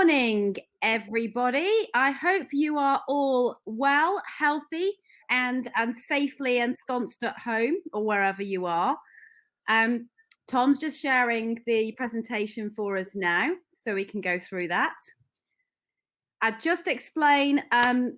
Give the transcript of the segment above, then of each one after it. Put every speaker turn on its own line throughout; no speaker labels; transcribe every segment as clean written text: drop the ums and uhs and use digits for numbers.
morning, everybody. I hope you are all well, healthy, and safely ensconced at home or wherever you are. Tom's just sharing the presentation for us now, so we can go through that. I'd just explain,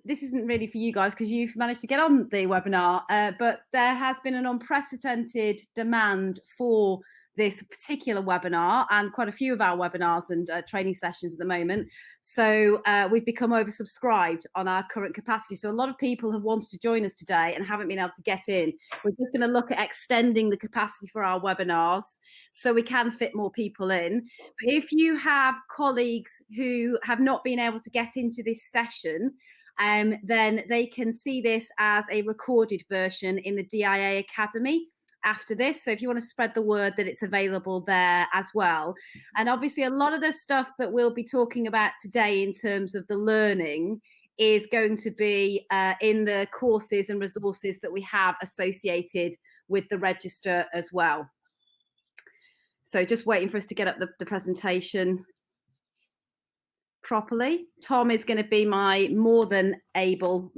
this isn't really for you guys because you've managed to get on the webinar, but there has been an unprecedented demand for this particular webinar and quite a few of our webinars and training sessions at the moment. So we've become oversubscribed on our current capacity. So a lot of people have wanted to join us today and haven't been able to get in. We're just going to look at extending the capacity for our webinars so we can fit more people in. But if you have colleagues who have not been able to get into this session, then they can see this as a recorded version in the DIA Academy after this. So if you want to spread the word that it's available there as well. And obviously a lot of the stuff that we'll be talking about today in terms of the learning is going to be in the courses and resources that we have associated with the register as well. So just waiting for us to get up the presentation properly. Tom is going to be my more able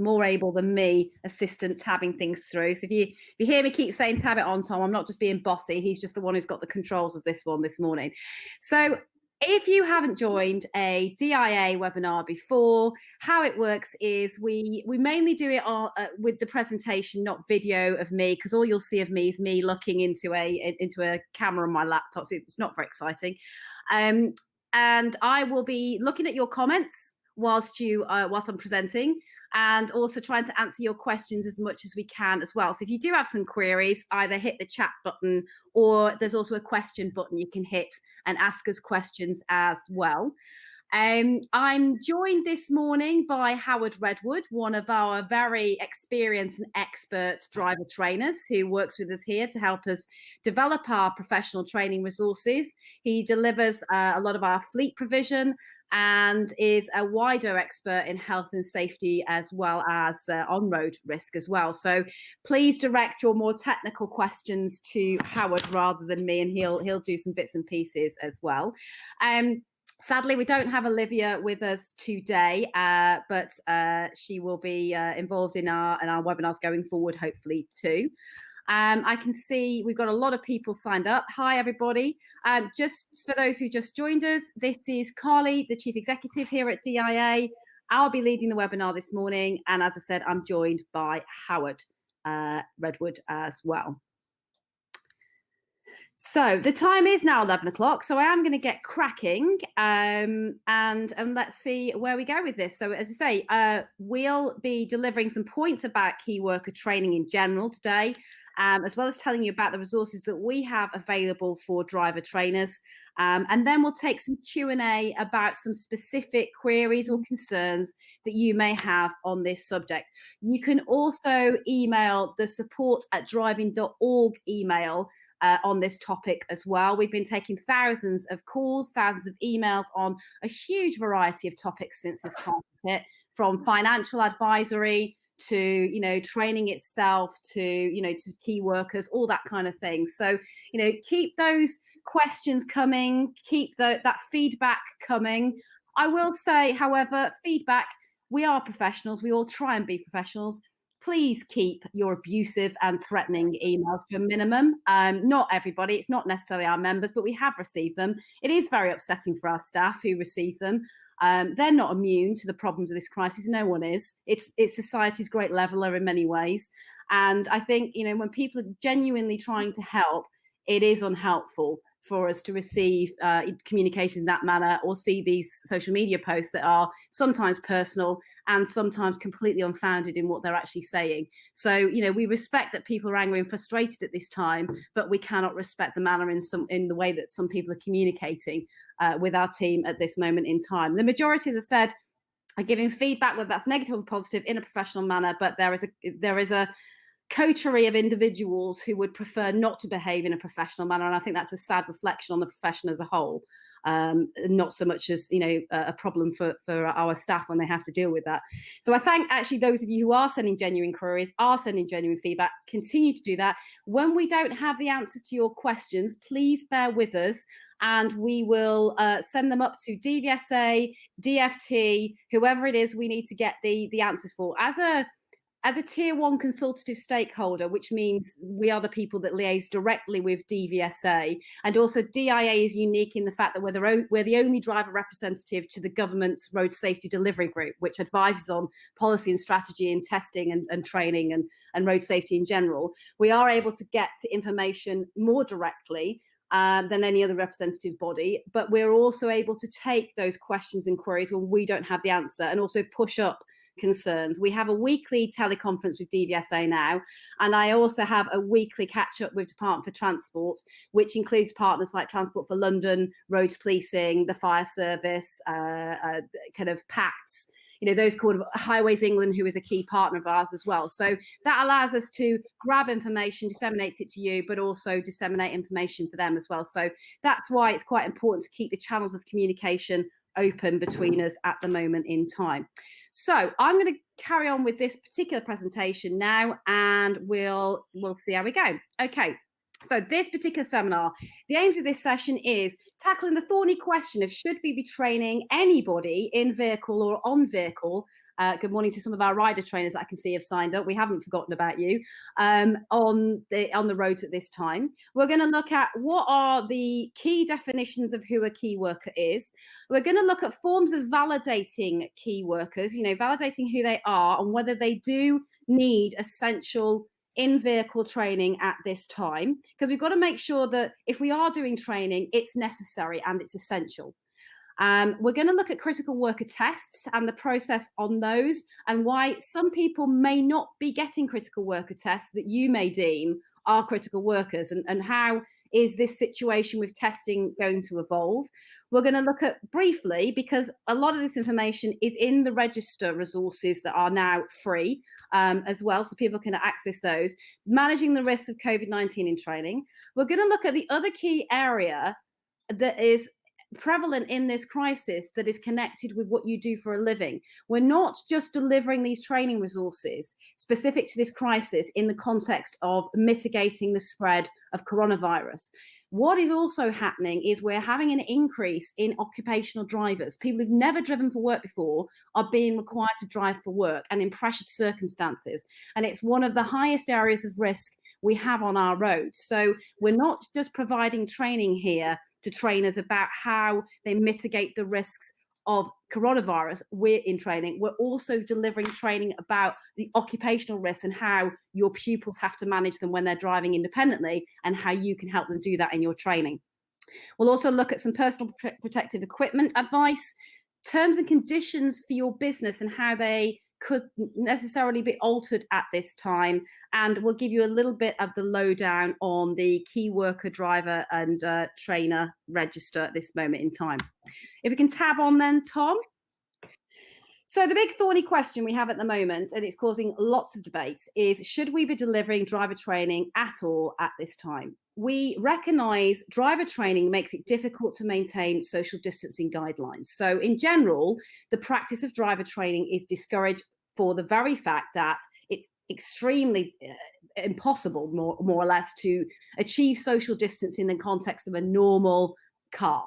than me assistant tabbing things through. So if you hear me keep saying tab it on, Tom, I'm not just being bossy. He's just the one who's got the controls of this one this morning. So if you haven't joined a DIA webinar before, how it works is we mainly do it with the presentation, not video of me, because all you'll see of me is me looking into a camera on my laptop. So it's not very exciting. And I will be looking at your comments whilst I'm presenting, and also trying to answer your questions as much as we can as well. So if you do have some queries, either hit the chat button, or there's also a question button you can hit and ask us questions as well. I'm joined this morning by Howard Redwood, one of our very experienced and expert driver trainers who works with us here to help us develop our professional training resources. He delivers a lot of our fleet provision and is a wider expert in health and safety as well as on-road risk as well. So please direct your more technical questions to Howard rather than me, and he'll do some bits and pieces as well. Sadly, we don't have Olivia with us today, but she will be involved in our webinars going forward, hopefully too. I can see we've got a lot of people signed up. Hi, everybody. Just for those who just joined us, this is Carly, the Chief Executive here at DIA. I'll be leading the webinar this morning. And as I said, I'm joined by Howard Redwood as well. So the time is now 11 o'clock, so I am going to get cracking and let's see where we go with this. So as I say, we'll be delivering some points about key worker training in general today, as well as telling you about the resources that we have available for driver trainers. And then we'll take some Q&A about some specific queries or concerns that you may have on this subject. You can also email the support@driving.org email on this topic as well. We've been taking thousands of calls, thousands of emails on a huge variety of topics since this crisis hit, from financial advisory to, training itself to, to key workers, all that kind of thing. So, keep those questions coming, keep that feedback coming. I will say, however, feedback, we are professionals. We all try and be professionals. Please keep your abusive and threatening emails to a minimum. Not everybody, it's not necessarily our members, but we have received them. It is very upsetting for our staff who receive them. They're not immune to the problems of this crisis. No one is. It's society's great leveler in many ways. And I think, when people are genuinely trying to help, it is unhelpful for us to receive communication in that manner, or see these social media posts that are sometimes personal and sometimes completely unfounded in what they're actually saying. So, we respect that people are angry and frustrated at this time, but we cannot respect the manner in the way that some people are communicating with our team at this moment in time. The majority, as I said, are giving feedback, whether that's negative or positive, in a professional manner, but there is a coterie of individuals who would prefer not to behave in a professional manner, and I think that's a sad reflection on the profession as a whole. Not so much as a problem for our staff when they have to deal with that. So I thank actually those of you who are sending genuine queries, are sending genuine feedback. Continue to do that. When we don't have the answers to your questions, please bear with us. and we will send them up to DVSA, DFT, whoever it is we need to get the answers for. As a tier one consultative stakeholder, which means we are the people that liaise directly with DVSA, and also DIA is unique in the fact that we're the only driver representative to the government's road safety delivery group, which advises on policy and strategy and testing and training and road safety in general. We are able to get to information more directly than any other representative body, but we're also able to take those questions and queries when we don't have the answer and also push up concerns. We have a weekly teleconference with DVSA now, and I also have a weekly catch up with Department for Transport, which includes partners like Transport for London, Road Policing, the Fire Service, kind of PACTS, those called Highways England, who is a key partner of ours as well. So that allows us to grab information, disseminate it to you, but also disseminate information for them as well. So that's why it's quite important to keep the channels of communication open between us at the moment in time. So I'm going to carry on with this particular presentation now, and we'll see how we go. Okay. So this particular seminar, the aims of this session is tackling the thorny question of should we be training anybody in vehicle or on vehicle. Good morning to some of our rider trainers that I can see have signed up. We haven't forgotten about you on the roads at this time. We're going to look at what are the key definitions of who a key worker is. We're going to look at forms of validating key workers, validating who they are and whether they do need essential in-vehicle training at this time, because we've got to make sure that if we are doing training, it's necessary and it's essential. We're going to look at critical worker tests and the process on those, and why some people may not be getting critical worker tests that you may deem are critical workers, and how is this situation with testing going to evolve. We're going to look at briefly, because a lot of this information is in the register resources that are now free as well, so people can access those. Managing the risks of COVID-19 in training. We're going to look at the other key area that is prevalent in this crisis that is connected with what you do for a living. We're not just delivering these training resources specific to this crisis in the context of mitigating the spread of coronavirus. What is also happening is we're having an increase in occupational drivers. People who've never driven for work before are being required to drive for work and in pressured circumstances. And it's one of the highest areas of risk we have on our roads. So we're not just providing training here to trainers about how they mitigate the risks of coronavirus. We're in training. We're also delivering training about the occupational risks and how your pupils have to manage them when they're driving independently, and how you can help them do that in your training. We'll also look at some personal protective equipment advice, terms and conditions for your business and how they could necessarily be altered at this time, and we'll give you a little bit of the lowdown on the key worker, driver and trainer register at this moment in time. If we can tab on then, Tom. So the big thorny question we have at the moment, and it's causing lots of debates, is should we be delivering driver training at all at this time? We recognise driver training makes it difficult to maintain social distancing guidelines. So in general, the practice of driver training is discouraged for the very fact that it's extremely impossible, more or less, to achieve social distance in the context of a normal car.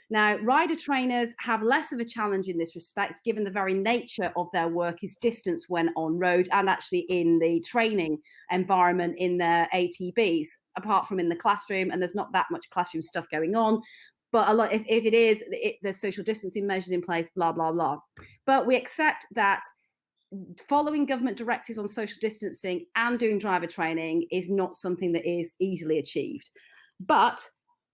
Now, rider trainers have less of a challenge in this respect, given the very nature of their work is distance when on road and actually in the training environment in their ATBs, apart from in the classroom, and there's not that much classroom stuff going on. But a lot, if it is, there's social distancing measures in place, blah, blah, blah. But we accept that following government directives on social distancing and doing driver training is not something that is easily achieved. But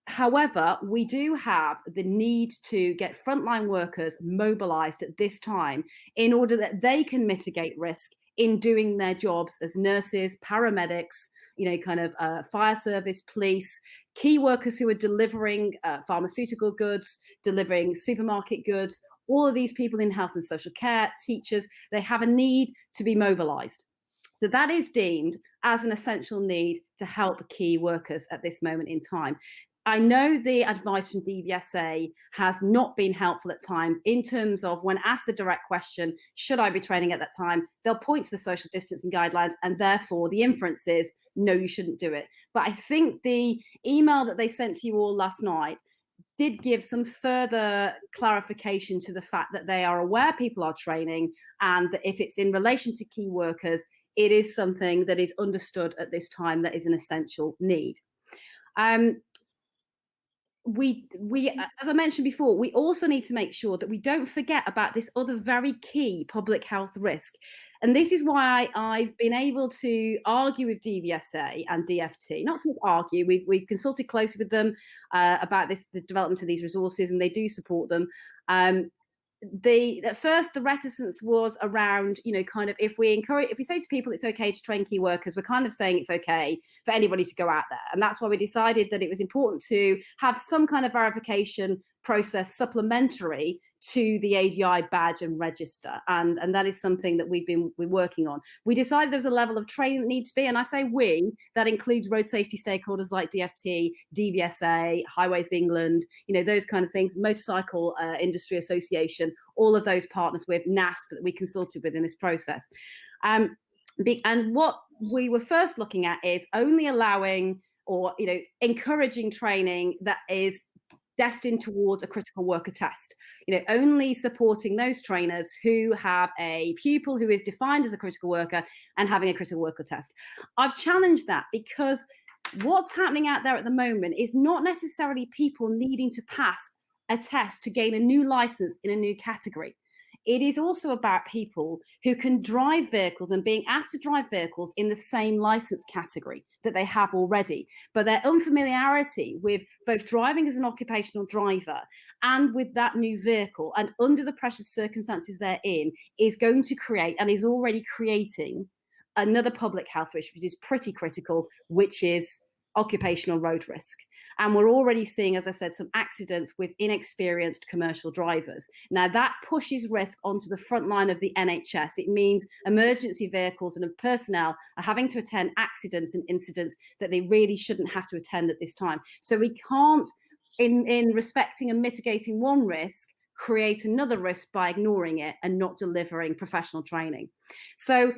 however, we do have the need to get frontline workers mobilized at this time in order that they can mitigate risk in doing their jobs as nurses, paramedics, fire service, police, key workers who are delivering pharmaceutical goods, delivering supermarket goods, all of these people in health and social care, teachers, they have a need to be mobilized. So that is deemed as an essential need to help key workers at this moment in time. I know the advice from DVSA has not been helpful at times in terms of when asked the direct question, should I be training at that time? They'll point to the social distancing guidelines, and therefore the inference is, no, you shouldn't do it. But I think the email that they sent to you all last night did give some further clarification to the fact that they are aware people are training, and that if it's in relation to key workers, it is something that is understood at this time that is an essential need. We, as I mentioned before, we also need to make sure that we don't forget about this other very key public health risk. And this is why I've been able to argue with DVSA and DFT, not so much argue, we've consulted closely with them about the development of these resources, and they do support them. At first the reticence was around, kind of, if we say to people it's okay to train key workers, we're kind of saying it's okay for anybody to go out there. And that's why we decided that it was important to have some kind of verification process supplementary to the ADI badge and register, and that is something that we're working on. We decided there was a level of training that needs to be, and I say we, that includes road safety stakeholders like DFT, DVSA, Highways England, those kind of things, Motorcycle Industry Association, all of those partners with NASP that we consulted with in this process. And what we were first looking at is only allowing or encouraging training that is destined towards a critical worker test, only supporting those trainers who have a pupil who is defined as a critical worker and having a critical worker test. I've challenged that because what's happening out there at the moment is not necessarily people needing to pass a test to gain a new license in a new category. It is also about people who can drive vehicles and being asked to drive vehicles in the same license category that they have already. But their unfamiliarity with both driving as an occupational driver and with that new vehicle and under the precious circumstances they're in is going to create, and is already creating, another public health risk, which is pretty critical, which is occupational road risk. And we're already seeing, as I said, some accidents with inexperienced commercial drivers. Now, that pushes risk onto the front line of the NHS. It means emergency vehicles and personnel are having to attend accidents and incidents that they really shouldn't have to attend at this time. So we can't, in respecting and mitigating one risk, create another risk by ignoring it and not delivering professional training. So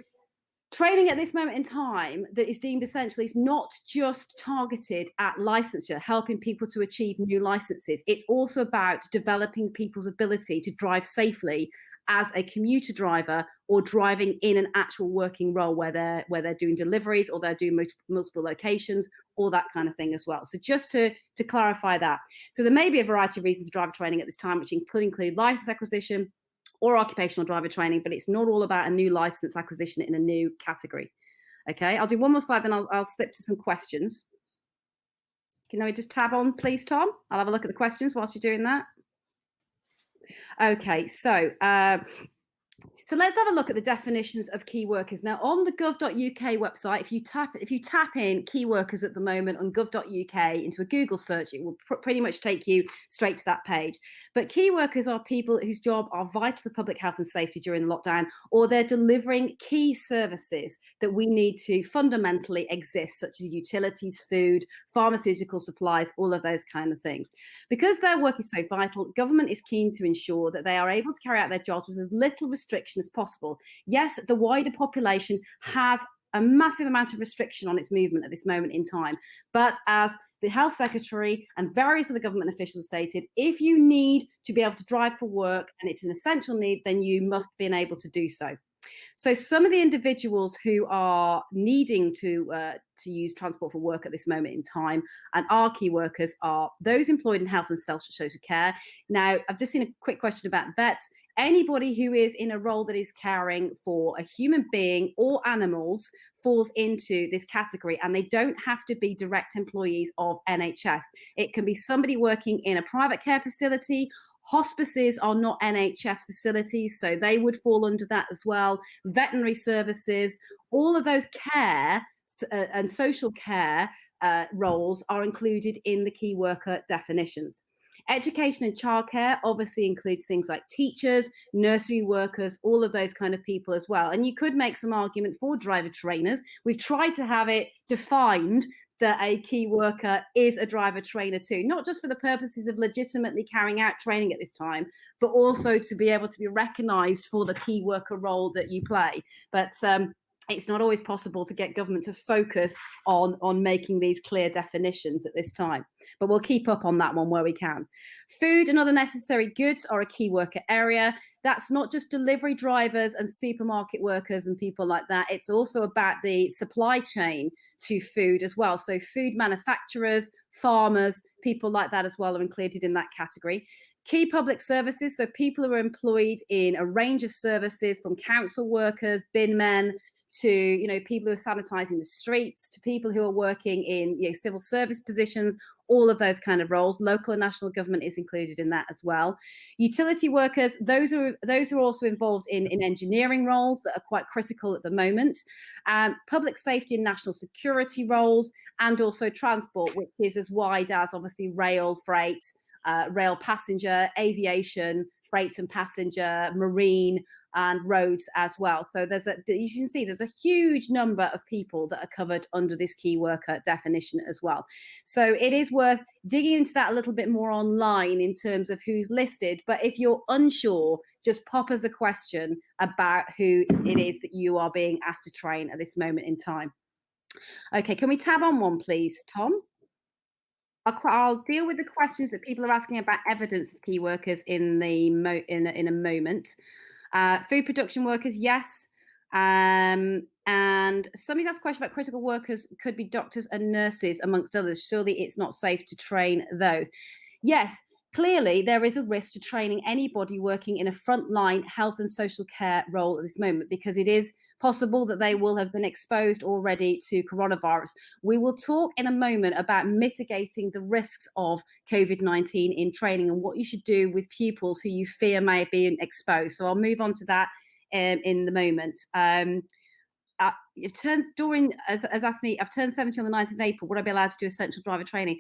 training at this moment in time that is deemed essential is not just targeted at licensure, helping people to achieve new licenses. It's also about developing people's ability to drive safely as a commuter driver or driving in an actual working role where they're doing deliveries or they're doing multiple locations, all that kind of thing as well. So just to clarify that. So there may be a variety of reasons for driver training at this time, which could include license acquisition or occupational driver training, but it's not all about a new license acquisition in a new category. Okay, I'll do one more slide, then I'll slip to some questions. Can I just tab on, please, Tom? I'll have a look at the questions whilst you're doing that. Okay, so let's have a look at the definitions of key workers. Now, on the gov.uk website, if you tap in key workers at the moment on gov.uk into a Google search, it will pretty much take you straight to that page. But key workers are people whose job are vital to public health and safety during the lockdown, or they're delivering key services that we need to fundamentally exist, such as utilities, food, pharmaceutical supplies, all of those kind of things. Because their work is so vital, government is keen to ensure that they are able to carry out their jobs with as little restriction as possible. Yes, the wider population has a massive amount of restriction on its movement at this moment in time. But as the Health Secretary and various other government officials stated, if you need to be able to drive for work and it's an essential need, then you must be able to do so. So some of the individuals who are needing to use transport for work at this moment in time and are key workers are those employed in health and social care. Now, I've just seen a quick question about vets. Anybody who is in a role that is caring for a human being or animals falls into this category, and they don't have to be direct employees of NHS. It can be somebody working in a private care facility. Hospices are not NHS facilities, so they would fall under that as well. Veterinary services, all of those care and social care roles are included in the key worker definitions. Education and childcare obviously includes things like teachers, nursery workers, all of those kind of people as well. And you could make some argument for driver trainers. We've tried to have it defined that a key worker is a driver trainer too, not just for the purposes of legitimately carrying out training at this time, but also to be able to be recognised for the key worker role that you play. But it's not always possible to get government to focus on making these clear definitions at this time, but we'll keep up on that one where we can. Food and other necessary goods are a key worker area. That's not just delivery drivers and supermarket workers and people like that. It's also about the supply chain to food as well. So food manufacturers, farmers, people like that as well are included in that category. Key public services, so people who are employed in a range of services, from council workers, bin men, to people who are sanitizing the streets, to people who are working in civil service positions, all of those kind of roles. Local and national government is included in that as well. Utility workers, those are also involved in engineering roles that are quite critical at the moment. Public safety and national security roles, and also transport, which is as wide as obviously rail, freight, rail passenger, aviation, freight and passenger, marine, and roads as well. So you can see there's a huge number of people that are covered under this key worker definition as well. So it is worth digging into that a little bit more online in terms of who's listed. But if you're unsure, just pop us a question about who it is that you are being asked to train at this moment in time. Okay, can we tab on one, please, Tom? I'll deal with the questions that people are asking about evidence of key workers in a moment. Food production workers, yes. And somebody's asked a question about critical workers, could be doctors and nurses, amongst others. Surely it's not safe to train those. Yes, clearly there is a risk to training anybody working in a frontline health and social care role at this moment, because it is possible that they will have been exposed already to coronavirus. We will talk in a moment about mitigating the risks of COVID-19 in training and what you should do with pupils who you fear may be exposed. So I'll move on to that in the moment. Doreen has asked me, I've turned 70 on the 9th of April, would I be allowed to do essential driver training?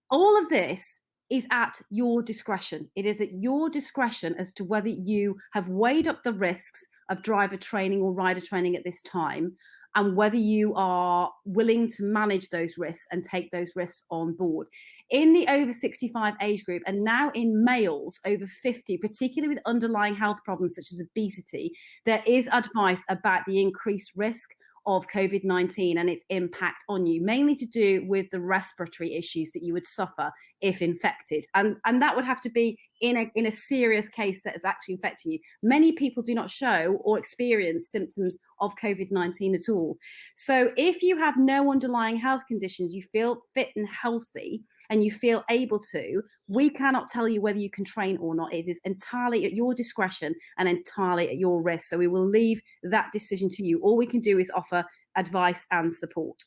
All of this is at your discretion. It is at your discretion as to whether you have weighed up the risks of driver training or rider training at this time, and whether you are willing to manage those risks and take those risks on board. In the over 65 age group, and now in males over 50, particularly with underlying health problems such as obesity, there is advice about the increased risk of COVID-19 and its impact on you, mainly to do with the respiratory issues that you would suffer if infected. And that would have to be in a serious case that is actually infecting you. Many people do not show or experience symptoms of COVID-19 at all. So if you have no underlying health conditions, you feel fit and healthy, and you feel able to, we cannot tell you whether you can train or not. It is entirely at your discretion and entirely at your risk. So we will leave that decision to you. All we can do is offer advice and support.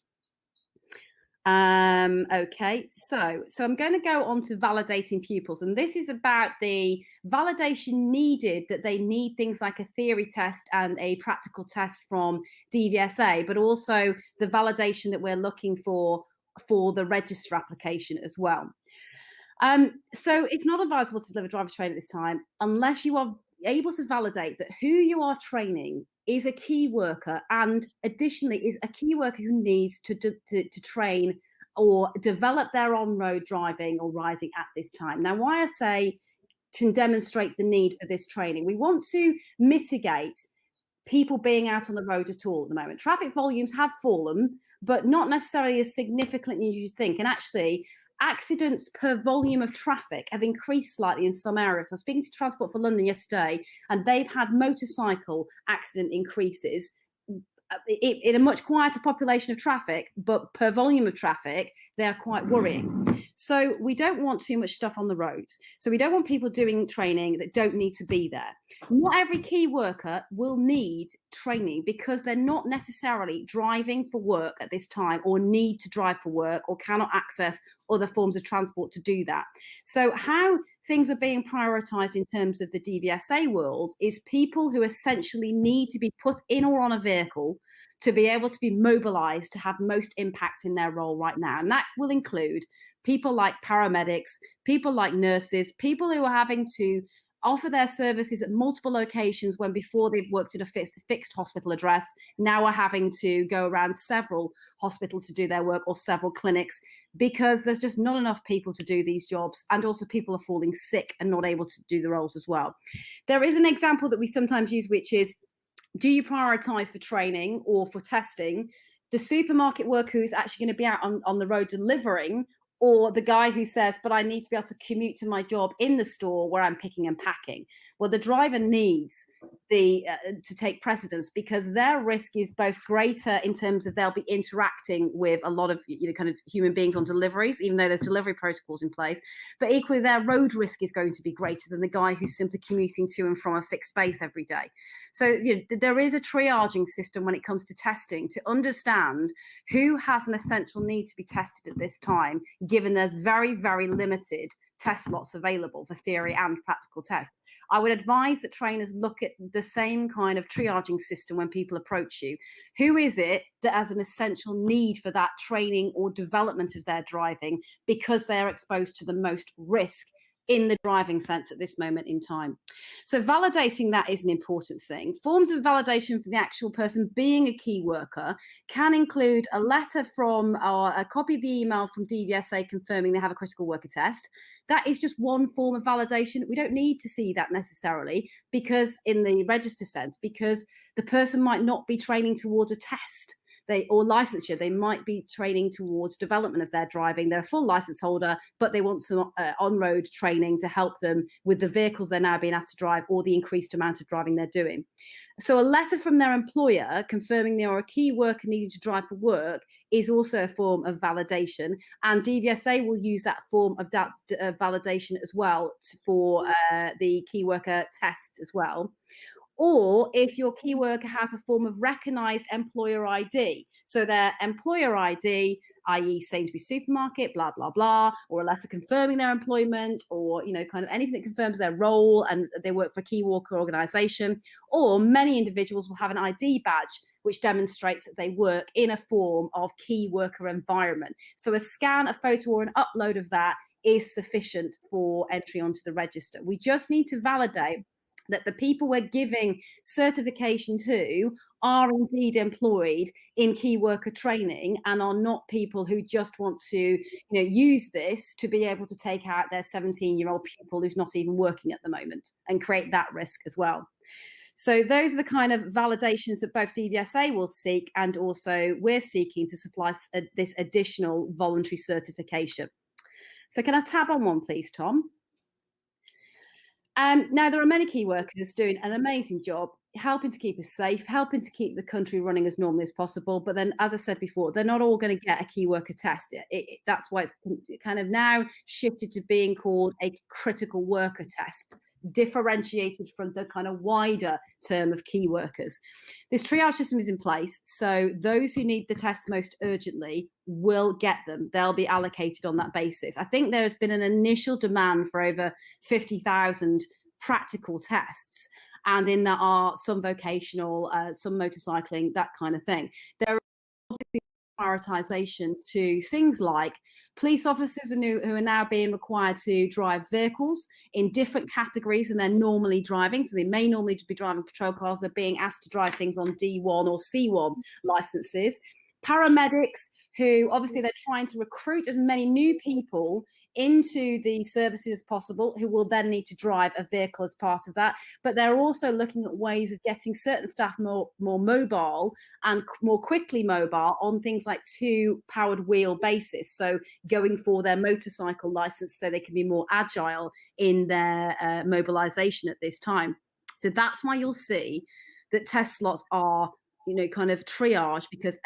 Okay, so I'm going to go on to validating pupils, and this is about the validation needed, that they need things like a theory test and a practical test from DVSA, but also the validation that we're looking for the register application as well. So it's not advisable to deliver driver training at this time unless you are able to validate that who you are training is a key worker, and additionally is a key worker who needs to train or develop their on-road driving or riding at this time. Now, why I say to demonstrate the need for this training, we want to mitigate people being out on the road at all at the moment. Traffic volumes have fallen, but not necessarily as significantly as you think. And actually, accidents per volume of traffic have increased slightly in some areas. I was speaking to Transport for London yesterday, and they've had motorcycle accident increases in a much quieter population of traffic, but per volume of traffic, they're quite worrying. So we don't want too much stuff on the roads. So we don't want people doing training that don't need to be there. Not every key worker will need training because they're not necessarily driving for work at this time, or need to drive for work, or cannot access other forms of transport to do that. So how things are being prioritized in terms of the DVSA world is people who essentially need to be put in or on a vehicle to be able to be mobilized to have most impact in their role right now. And that will include people like paramedics, people like nurses, people who are having to offer their services at multiple locations when before they've worked at a fixed hospital address, now are having to go around several hospitals to do their work, or several clinics, because there's just not enough people to do these jobs. And also people are falling sick and not able to do the roles as well. There is an example that we sometimes use, which is do you prioritize for training or for testing the supermarket worker who's actually going to be out on the road delivering, or the guy who says, but I need to be able to commute to my job in the store where I'm picking and packing? Well, the driver needs to take precedence, because their risk is both greater in terms of they'll be interacting with a lot of kind of human beings on deliveries, even though there's delivery protocols in place, but equally their road risk is going to be greater than the guy who's simply commuting to and from a fixed space every day. So there is a triaging system when it comes to testing to understand who has an essential need to be tested at this time, given there's very, very limited test slots available for theory and practical tests. I would advise that trainers look at the same kind of triaging system when people approach you. Who is it that has an essential need for that training or development of their driving because they are exposed to the most risk in the driving sense at this moment in time? So validating that is an important thing. Forms of validation for the actual person being a key worker can include a letter from, or a copy of the email from DVSA confirming they have a critical worker test. That is just one form of validation. We don't need to see that necessarily, because in the register sense, because the person might not be training towards a test or licensure. They might be training towards development of their driving. They're a full license holder, but they want some on-road training to help them with the vehicles they're now being asked to drive or the increased amount of driving they're doing. So a letter from their employer confirming they are a key worker needing to drive for work is also a form of validation, and DVSA will use that form of validation as well for the key worker tests as well. Or if your key worker has a form of recognised employer ID, so their employer ID, i.e. Sainsbury's supermarket, blah, blah, blah, or a letter confirming their employment, or, kind of anything that confirms their role and they work for a key worker organisation, or many individuals will have an ID badge which demonstrates that they work in a form of key worker environment. So a scan, a photo, or an upload of that is sufficient for entry onto the register. We just need to validate that the people we're giving certification to are indeed employed in key worker training and are not people who just want to use this to be able to take out their 17-year-old pupil who's not even working at the moment and create that risk as well. So those are the kind of validations that both DVSA will seek, and also we're seeking to supply this additional voluntary certification. So can I tab on one, please, Tom? Now, there are many key workers doing an amazing job, helping to keep us safe, helping to keep the country running as normally as possible. But then, as I said before, they're not all going to get a key worker test. That's why it's kind of now shifted to being called a critical worker test, differentiated from the kind of wider term of key workers. This triage system is in place, so those who need the tests most urgently will get them. They'll be allocated on that basis. I think there's been an initial demand for over 50,000 practical tests, and in that are some vocational, some motorcycling, that kind of thing. There are obviously prioritization to things like police officers who are now being required to drive vehicles in different categories than they're normally driving. So they may normally be driving patrol cars. They're being asked to drive things on D1 or C1 licenses. Paramedics, who obviously they're trying to recruit as many new people into the services as possible, who will then need to drive a vehicle as part of that. But they're also looking at ways of getting certain staff more mobile and more quickly mobile on things like 2 powered wheel basis. So going for their motorcycle license so they can be more agile in their mobilization at this time. So that's why you'll see that test slots are kind of triage, because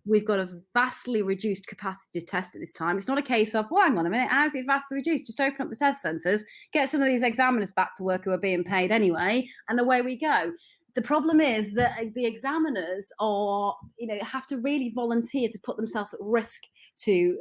we've got a vastly reduced capacity to test at this time. It's not a case of, well, hang on a minute, how's it vastly reduced? Just open up the test centres, get some of these examiners back to work who are being paid anyway, and away we go. The problem is that the examiners are, have to really volunteer to put themselves at risk to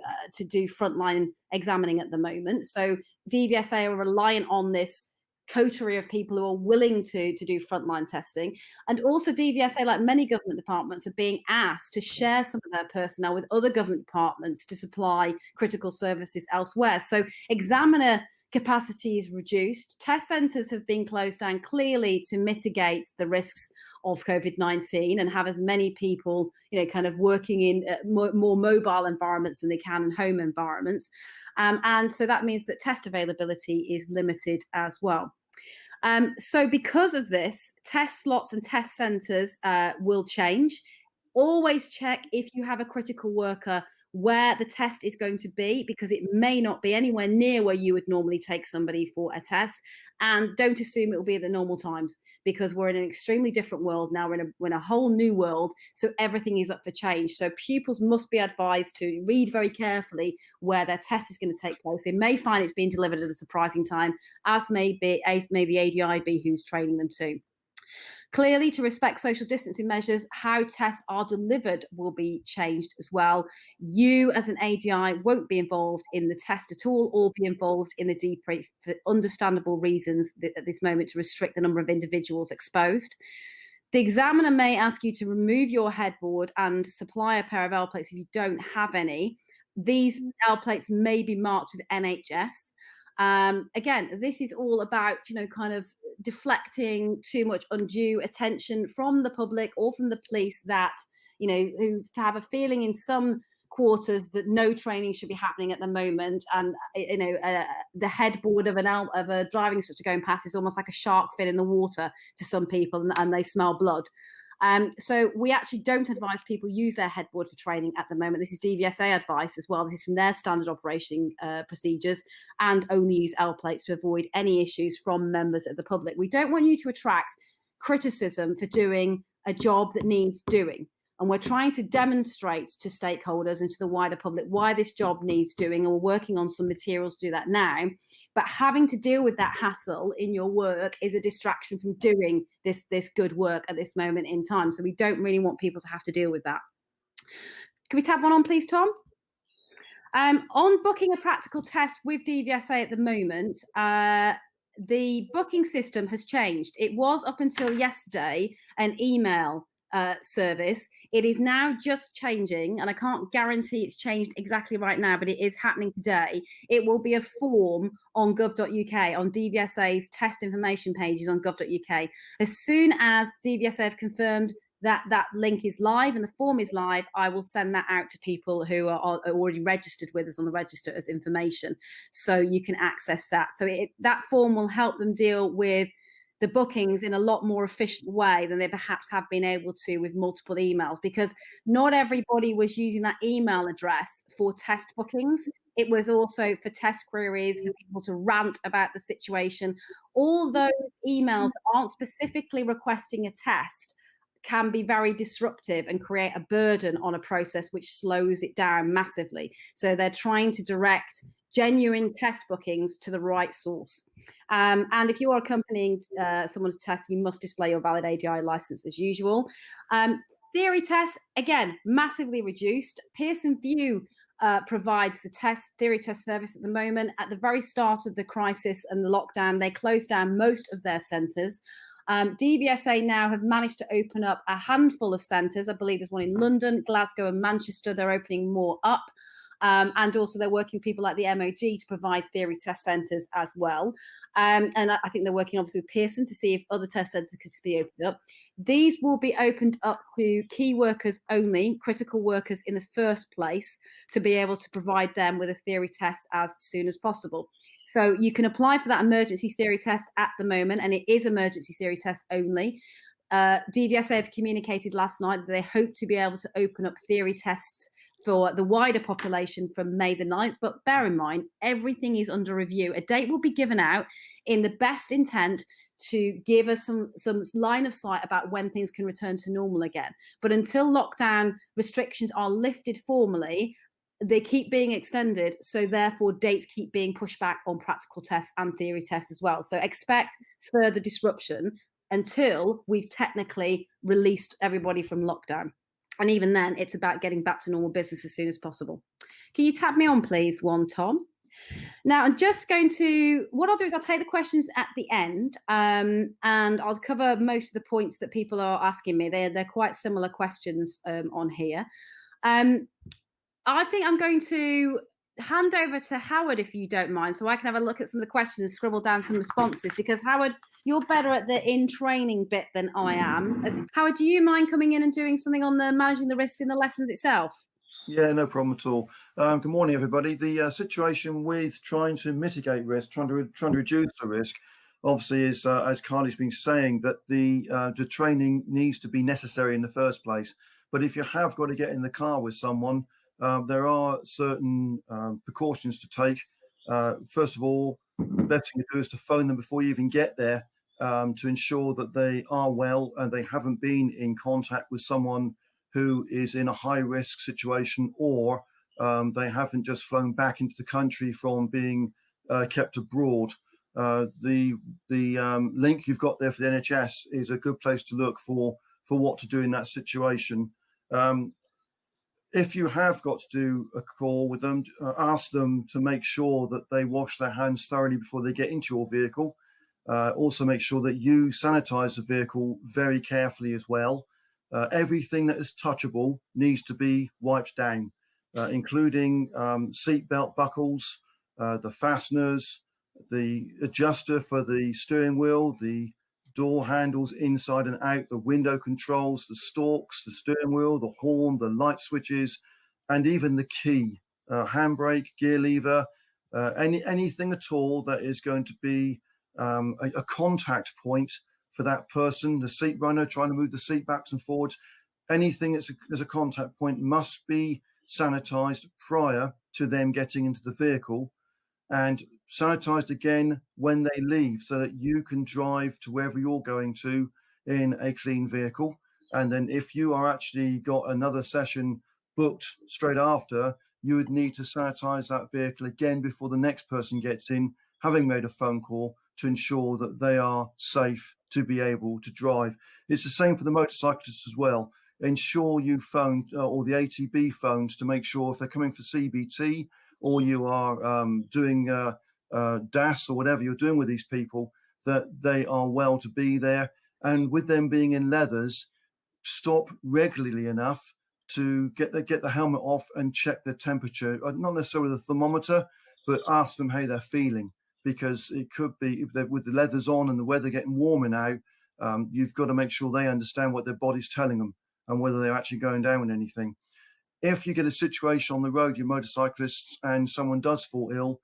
do frontline examining at the moment. So DVSA are reliant on this coterie of people who are willing to do frontline testing. And also DVSA, like many government departments, are being asked to share some of their personnel with other government departments to supply critical services elsewhere. So examiner capacity is reduced. Test centres have been closed down clearly to mitigate the risks of COVID-19 and have as many people, kind of working in more mobile environments than they can in home environments. And so that means that test availability is limited as well. So because of this, test slots and test centres will change. Always check if you have a critical worker where the test is going to be, because it may not be anywhere near where you would normally take somebody for a test. And don't assume it will be at the normal times, because we're in an extremely different world now. We're in a whole new world, so everything is up for change. So pupils must be advised to read very carefully where their test is going to take place. They may find it's being delivered at a surprising time, as may the ADI be who's training them too. Clearly, to respect social distancing measures, how tests are delivered will be changed as well. You, as an ADI, won't be involved in the test at all, or be involved in the debrief for understandable reasons at this moment to restrict the number of individuals exposed. The examiner may ask you to remove your headboard and supply a pair of L plates if you don't have any. These L plates may be marked with NHS. Again, this is all about, kind of deflecting too much undue attention from the public or from the police that, who have a feeling in some quarters that no training should be happening at the moment. And, the headboard of a driving instructor going past is almost like a shark fin in the water to some people, and they smell blood. So we actually don't advise people use their headboard for training at the moment. This is DVSA advice as well. This is from their standard operating procedures, and only use L plates to avoid any issues from members of the public. We don't want you to attract criticism for doing a job that needs doing. And we're trying to demonstrate to stakeholders and to the wider public why this job needs doing, and we're working on some materials to do that now. But having to deal with that hassle in your work is a distraction from doing this good work at this moment in time. So we don't really want people to have to deal with that. Can we tab one on, please, Tom? On booking a practical test with DVSA at the moment, the booking system has changed. It was, up until yesterday, an email service. It is now just changing, and I can't guarantee it's changed exactly right now, but it is happening today. It will be a form on gov.uk, on DVSA's test information pages on gov.uk. As soon as DVSA have confirmed that link is live and the form is live, I will send that out to people who are already registered with us on the register as information, so you can access that. So that form will help them deal with the bookings in a lot more efficient way than they perhaps have been able to with multiple emails, because not everybody was using that email address for test bookings. It was also for test queries, for people to rant about the situation. All those emails that aren't specifically requesting a test can be very disruptive and create a burden on a process which slows it down massively. So they're trying to direct genuine test bookings to the right source. And if you are accompanying someone's test, you must display your valid ADI license as usual. Theory test, again, massively reduced. Pearson VUE provides the theory test service at the moment. At the very start of the crisis and the lockdown, they closed down most of their centres. DVSA now have managed to open up a handful of centres. I believe there's one in London, Glasgow and Manchester. They're opening more up. And also they're working with people like the MOD to provide theory test centres as well. And I think they're working obviously with Pearson to see if other test centres could be opened up. These will be opened up to key workers only, critical workers in the first place, to be able to provide them with a theory test as soon as possible. So you can apply for that emergency theory test at the moment, and it is emergency theory test only. DVSA have communicated last night that they hope to be able to open up theory tests for the wider population from May the 9th. But bear in mind, everything is under review. A date will be given out in the best intent to give us some line of sight about when things can return to normal again. But until lockdown restrictions are lifted formally, they keep being extended. So therefore, dates keep being pushed back on practical tests and theory tests as well. So expect further disruption until we've technically released everybody from lockdown. And even then, it's about getting back to normal business as soon as possible. Can you tab me on, please, Tom? Now, I'm just going to, what I'll do is I'll take the questions at the end, and I'll cover most of the points that people are asking me. They're quite similar questions on here. I think I'm going to hand over to Howard, if you don't mind, so I can have a look at some of the questions and scribble down some responses, because Howard, you're better at the in-training bit than I am. Howard, do you mind coming in and doing something on the managing the risks in the lessons itself?
Yeah, no problem at all. Good morning, everybody. The situation with trying to mitigate risk, trying to reduce the risk, obviously, is as Carly's been saying, that the training needs to be necessary in the first place. But if you have got to get in the car with someone, there are certain precautions to take. First of all, the best thing to do is to phone them before you even get there, to ensure that they are well and they haven't been in contact with someone who is in a high risk situation, or they haven't just flown back into the country from being kept abroad. The link you've got there for the NHS is a good place to look for what to do in that situation. If you have got to do a call with them, ask them to make sure that they wash their hands thoroughly before they get into your vehicle. Also make sure that you sanitize the vehicle very carefully as well. Everything that is touchable needs to be wiped down, including seat belt buckles, the fasteners, the adjuster for the steering wheel, the door handles inside and out, the window controls, the stalks, the steering wheel, the horn, the light switches, and even the key, handbrake, gear lever, anything at all that is going to be a contact point for that person, the seat runner trying to move the seat backs and forwards. Anything that's a contact point must be sanitized prior to them getting into the vehicle, and sanitized again when they leave, so that you can drive to wherever you're going to in a clean vehicle. And then if you are actually got another session booked straight after, you would need to sanitize that vehicle again before the next person gets in, having made a phone call to ensure that they are safe to be able to drive. It's the same for the motorcyclists as well. Ensure you phone or the ATB phones to make sure if they're coming for CBT, or you are doing DAS or whatever you're doing with these people, that they are well to be there. And with them being in leathers, stop regularly enough to get the helmet off and check their temperature, not necessarily with a thermometer, but ask them how they're feeling, because it could be, if they're with the leathers on and the weather getting warmer now, you've got to make sure they understand what their body's telling them and whether they're actually going down with anything. If you get a situation on the road, you're motorcyclists, and someone does fall ill,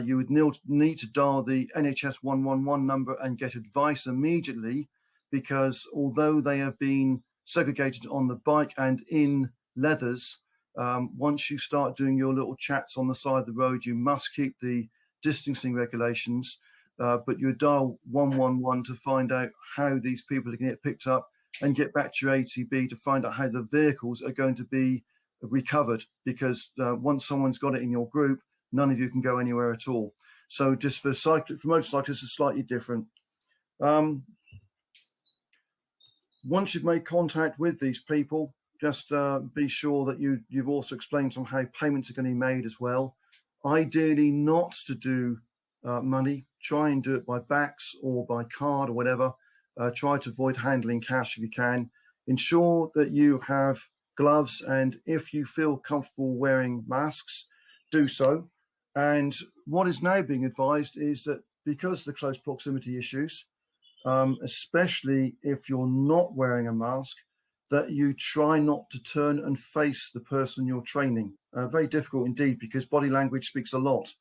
you would need to dial the NHS 111 number and get advice immediately, because although they have been segregated on the bike and in leathers, once you start doing your little chats on the side of the road, you must keep the distancing regulations, but you dial 111 to find out how these people are going to get picked up and get back to your ATB to find out how the vehicles are going to be recovered, because once someone's got it in your group, none of you can go anywhere at all. So just for motorcyclists, it's slightly different. Once you've made contact with these people, just be sure that you've also explained to them how payments are going to be made as well. Ideally not to do money. Try and do it by backs or by card or whatever. Try to avoid handling cash if you can. Ensure that you have gloves, and if you feel comfortable wearing masks, do so. And what is now being advised is that because of the close proximity issues, especially if you're not wearing a mask, that you try not to turn and face the person you're training. Very difficult indeed, because body language speaks a lot.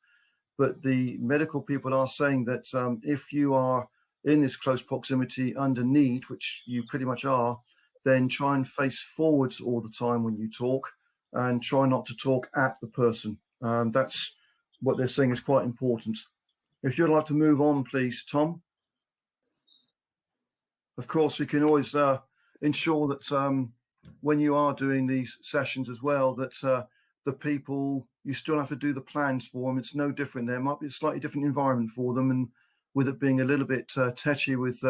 But the medical people are saying that if you are in this close proximity under need, which you pretty much are, then try and face forwards all the time when you talk, and try not to talk at the person. That's what they're saying is quite important. If you'd like to move on, please, Tom. Of course, you can always ensure that when you are doing these sessions as well, that the people, you still have to do the plans for them. It's no different. There might be a slightly different environment for them, and with it being a little bit touchy with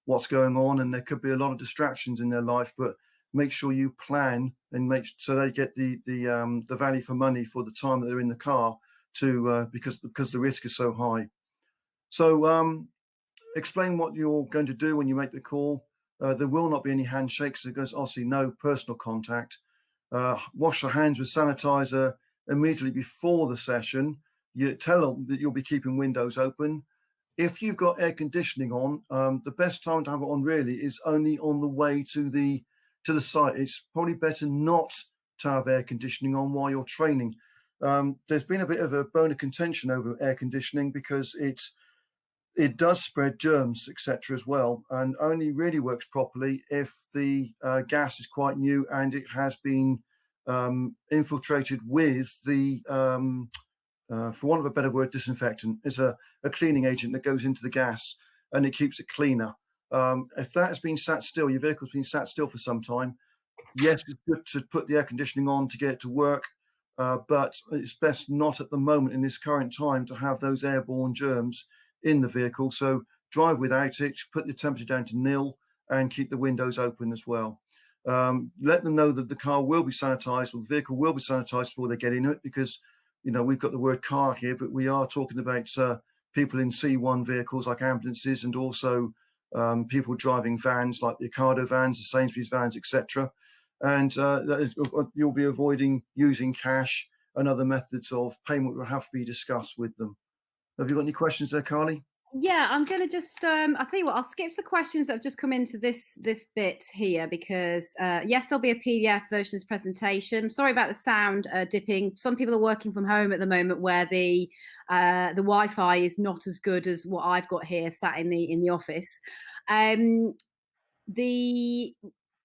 what's going on, and there could be a lot of distractions in their life, but make sure you plan and make so they get the value for money for the time that they're in the car, to because the risk is so high. So explain what you're going to do when you make the call. There will not be any handshakes. There's obviously no personal contact. Wash your hands with sanitizer immediately before the session. You tell them that you'll be keeping windows open. If you've got air conditioning on, the best time to have it on really is only on the way to the site. It's probably better not to have air conditioning on while you're training. There's been a bit of a bone of contention over air conditioning, because it does spread germs, etc., as well, and only really works properly if the gas is quite new and it has been infiltrated with the, for want of a better word, disinfectant. Is a cleaning agent that goes into the gas and it keeps it cleaner. If that has been sat still, your vehicle's been sat still for some time, yes, it's good to put the air conditioning on to get it to work, but it's best not at the moment in this current time to have those airborne germs in the vehicle. So drive without it, put the temperature down to nil, and keep the windows open as well. Let them know that the car will be sanitized, or the vehicle will be sanitized before they get in it, because we've got the word car here, but we are talking about people in C1 vehicles like ambulances, and also people driving vans like the Ocado vans, the Sainsbury's vans, etc. And you'll be avoiding using cash, and other methods of payment will have to be discussed with them. Have you got any questions there, Carly?
Yeah, I'm going to just, I'll tell you what, I'll skip the questions that have just come into this bit here, because yes, there'll be a PDF version of this presentation. Sorry about the sound dipping. Some people are working from home at the moment where the Wi-Fi is not as good as what I've got here sat in the office.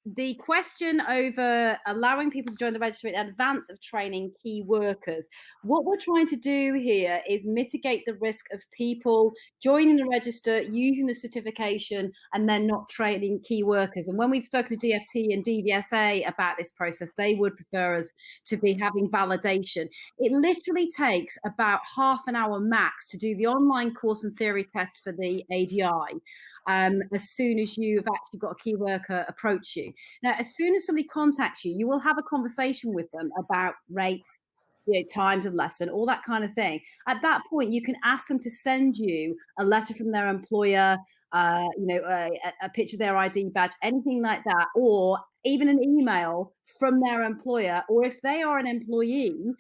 The question over allowing people to join the register in advance of training key workers. What we're trying to do here is mitigate the risk of people joining the register, using the certification, and then not training key workers. And when we've spoken to DFT and DVSA about this process, they would prefer us to be having validation. It literally takes about half an hour max to do the online course and theory test for the ADI. As soon as you've actually got a key worker approach you. Now, as soon as somebody contacts you, you will have a conversation with them about rates, times of lesson, all that kind of thing. At that point, you can ask them to send you a letter from their employer, a picture of their ID badge, anything like that, or even an email from their employer. Or if they are an employee,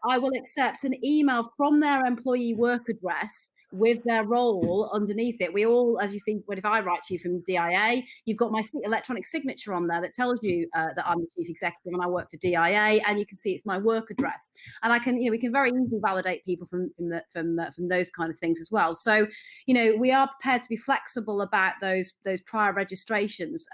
I will accept an email from their employee work address with their role underneath it. We all, as you see, if I write to you from DIA, you've got my electronic signature on there that tells you that I'm the chief executive and I work for DIA, and you can see it's my work address. And I can, we can very easily validate people from those kind of things as well. So, we are prepared to be flexible about those prior registrations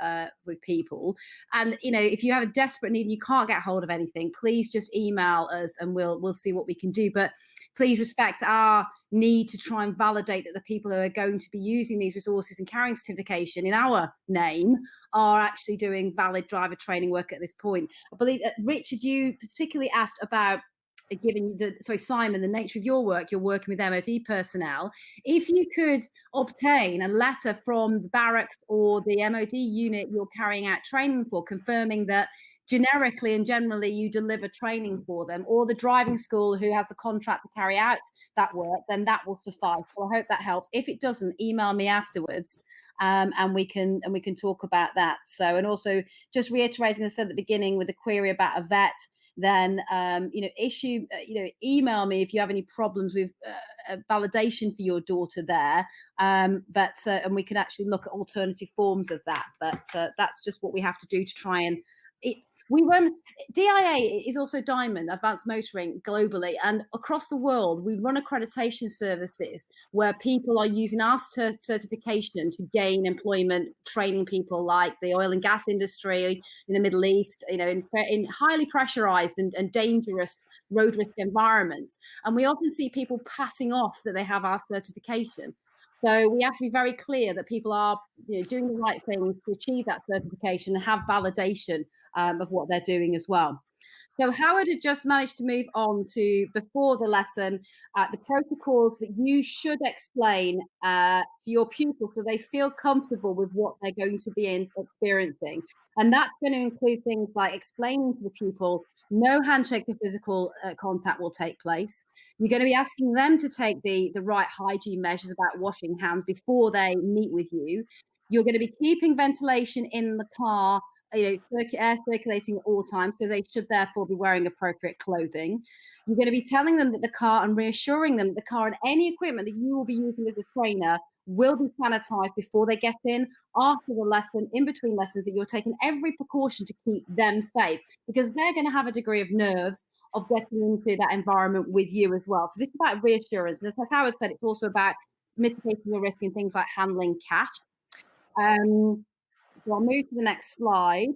with people. And if you have a desperate need and you can't get hold of anything, please just email us and we'll see what we can do. But please respect our need to try and validate that the people who are going to be using these resources and carrying certification in our name are actually doing valid driver training work at this point. I believe, Richard, you particularly asked about Simon, the nature of your work, you're working with MOD personnel. If you could obtain a letter from the barracks or the MOD unit you're carrying out training for, confirming that generically and generally you deliver training for them, or the driving school who has the contract to carry out that work, then that will suffice. So I hope that helps. If it doesn't, email me afterwards. And we can talk about that. So, and also just reiterating, as I said at the beginning, with the query about a vet, then email me if you have any problems with validation for your daughter there. And we can actually look at alternative forms of that. But that's just what we have to do to try and. We run DIA is also Diamond Advanced Motoring globally, and across the world we run accreditation services where people are using our certification to gain employment, training people like the oil and gas industry in the Middle East, in highly pressurized and dangerous road risk environments. And we often see people passing off that they have our certification. So we have to be very clear that people are doing the right things to achieve that certification and have validation of what they're doing as well. So Howard had just managed to move on to, before the lesson, the protocols that you should explain to your pupils so they feel comfortable with what they're going to be experiencing. And that's going to include things like explaining to the pupil no handshake or physical contact will take place. You're going to be asking them to take the right hygiene measures about washing hands before they meet with you. You're going to be keeping ventilation in the car, air circulating at all times, so they should therefore be wearing appropriate clothing. You're going to be telling them that the car and reassuring them that the car and any equipment that you will be using as a trainer will be sanitized before they get in, after the lesson, in between lessons, that you're taking every precaution to keep them safe, because they're going to have a degree of nerves of getting into that environment with you as well. So this is about reassurance. As Howard said, it's also about mitigating your risk in things like handling cash. So I'll move to the next slide.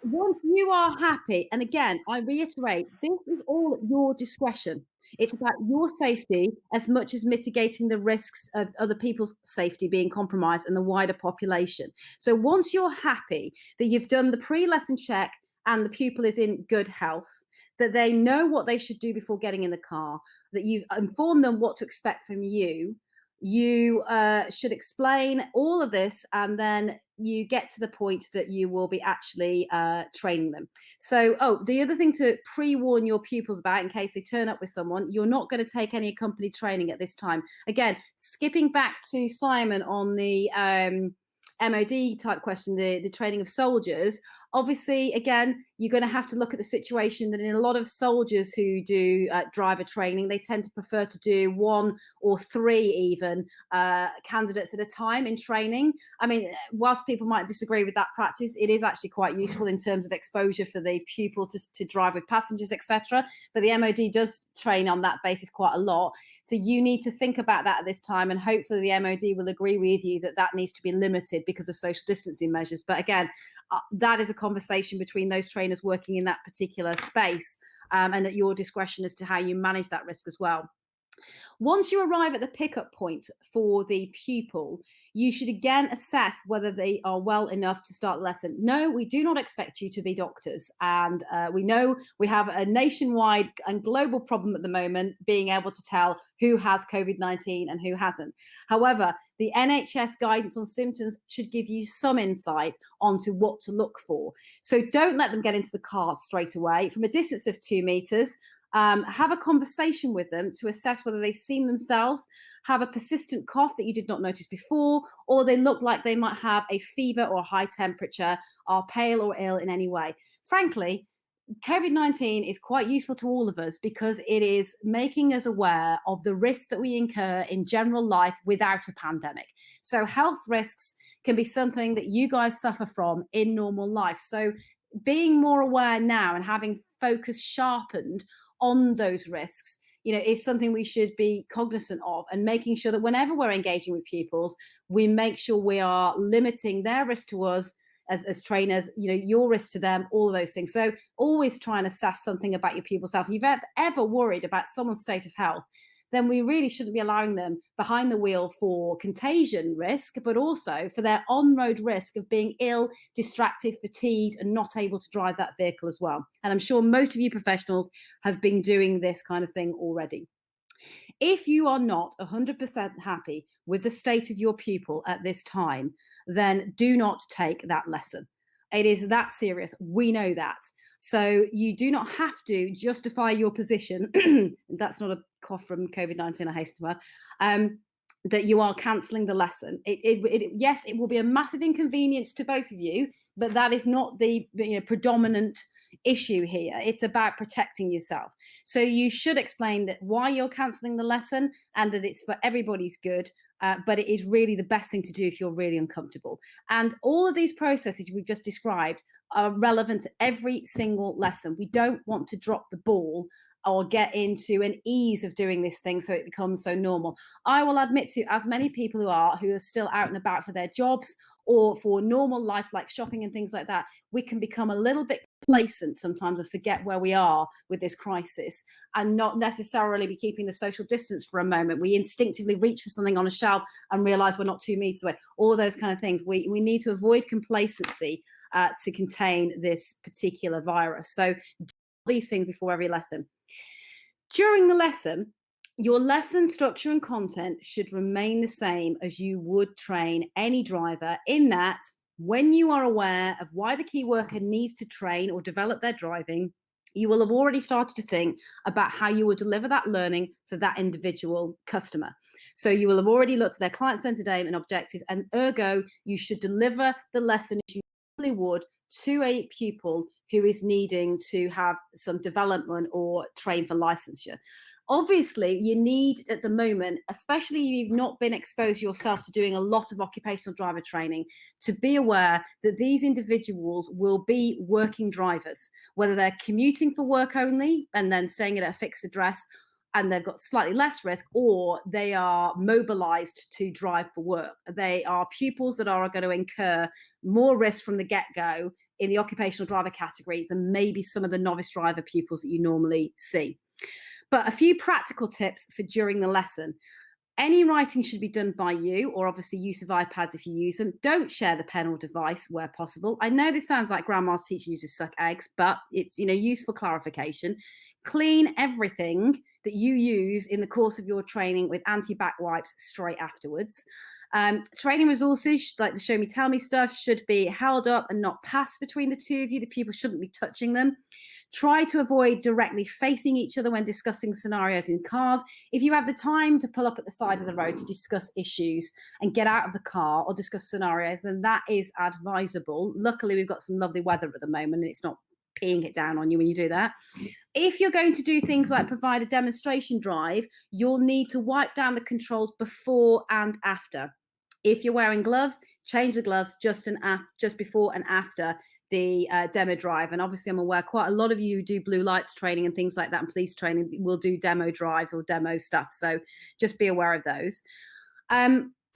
Once you are happy, and again, I reiterate, this is all at your discretion. It's about your safety as much as mitigating the risks of other people's safety being compromised and the wider population. So once you're happy that you've done the pre-lesson check and the pupil is in good health, that they know what they should do before getting in the car, that you've informed them what to expect from you, you should explain all of this, and then you get to the point that you will be actually training them. So, the other thing to pre-warn your pupils about in case they turn up with someone, you're not going to take any accompanied training at this time. Again, skipping back to Simon on the MOD type question, the training of soldiers, obviously, again, you're going to have to look at the situation that in a lot of soldiers who do driver training, they tend to prefer to do 1 or 3 even candidates at a time in training. I mean, whilst people might disagree with that practice, it is actually quite useful in terms of exposure for the pupil to drive with passengers, etc. But the MOD does train on that basis quite a lot. So you need to think about that at this time, and hopefully the MOD will agree with you that that needs to be limited because of social distancing measures. But again, that is a conversation between those trainers working in that particular space, and at your discretion as to how you manage that risk as well. Once you arrive at the pickup point for the pupil, you should again assess whether they are well enough to start the lesson. No, we do not expect you to be doctors. And we know we have a nationwide and global problem at the moment being able to tell who has COVID-19 and who hasn't. However, the NHS guidance on symptoms should give you some insight onto what to look for. So don't let them get into the car straight away. From a distance of 2 meters, have a conversation with them to assess whether they've seen themselves have a persistent cough that you did not notice before, or they look like they might have a fever or high temperature, are pale or ill in any way. Frankly, COVID-19 is quite useful to all of us because it is making us aware of the risks that we incur in general life without a pandemic. So health risks can be something that you guys suffer from in normal life. So being more aware now and having focus sharpened on those risks, is something we should be cognizant of, and making sure that whenever we're engaging with pupils, we make sure we are limiting their risk to us as trainers, your risk to them, all of those things. So always try and assess something about your pupil's health. If you've ever worried about someone's state of health, then we really shouldn't be allowing them behind the wheel for contagion risk, but also for their on-road risk of being ill, distracted, fatigued, and not able to drive that vehicle as well. And I'm sure most of you professionals have been doing this kind of thing already. If you are not 100% happy with the state of your pupil at this time, then do not take that lesson. It is that serious. We know that. So you do not have to justify your position. That's not a cough from COVID-19, I hasten to add. That you are cancelling the lesson. Yes, it will be a massive inconvenience to both of you, but that is not the predominant issue here. It's about protecting yourself. So you should explain that why you're cancelling the lesson and that it's for everybody's good. But it is really the best thing to do if you're really uncomfortable. And all of these processes we've just described are relevant to every single lesson. We don't want to drop the ball or get into an ease of doing this thing so it becomes so normal. I will admit to as many people who are still out and about for their jobs or for normal life like shopping and things like that, we can become a little bit complacent sometimes and forget where we are with this crisis and not necessarily be keeping the social distance for a moment. We instinctively reach for something on a shelf and realize we're not 2 meters away. All those kind of things. We need to avoid complacency to contain this particular virus. So do these things before every lesson. During the lesson, your lesson structure and content should remain the same as you would train any driver, in that when you are aware of why the key worker needs to train or develop their driving, you will have already started to think about how you will deliver that learning for that individual customer. So you will have already looked at their client-centered aim and objectives, and ergo, you should deliver the lesson as you normally would to a pupil who is needing to have some development or train for licensure. Obviously, you need at the moment, especially if you've not been exposed yourself to doing a lot of occupational driver training, to be aware that these individuals will be working drivers, whether they're commuting for work only and then staying at a fixed address, and they've got slightly less risk, or they are mobilized to drive for work. They are pupils that are going to incur more risk from the get-go in the occupational driver category than maybe some of the novice driver pupils that you normally see. But a few practical tips for during the lesson. Any writing should be done by you, or obviously use of iPads if you use them. Don't share the pen or device where possible. I know this sounds like grandma's teaching you to suck eggs, but it's, you know, useful clarification. Clean everything that you use in the course of your training with anti-back wipes straight afterwards. Training resources like the show me, tell me stuff should be held up and not passed between the two of you. The pupils shouldn't be touching them. Try to avoid directly facing each other when discussing scenarios in cars. If you have the time to pull up at the side of the road to discuss issues and get out of the car or discuss scenarios, then that is advisable. Luckily, we've got some lovely weather at the moment and it's not peeing it down on you when you do that. If you're going to do things like provide a demonstration drive, you'll need to wipe down the controls before and after. If you're wearing gloves, change the gloves just before and after the demo drive. And obviously I'm aware quite a lot of you do blue lights training and things like that, and police training will do demo drives or demo stuff. So just be aware of those.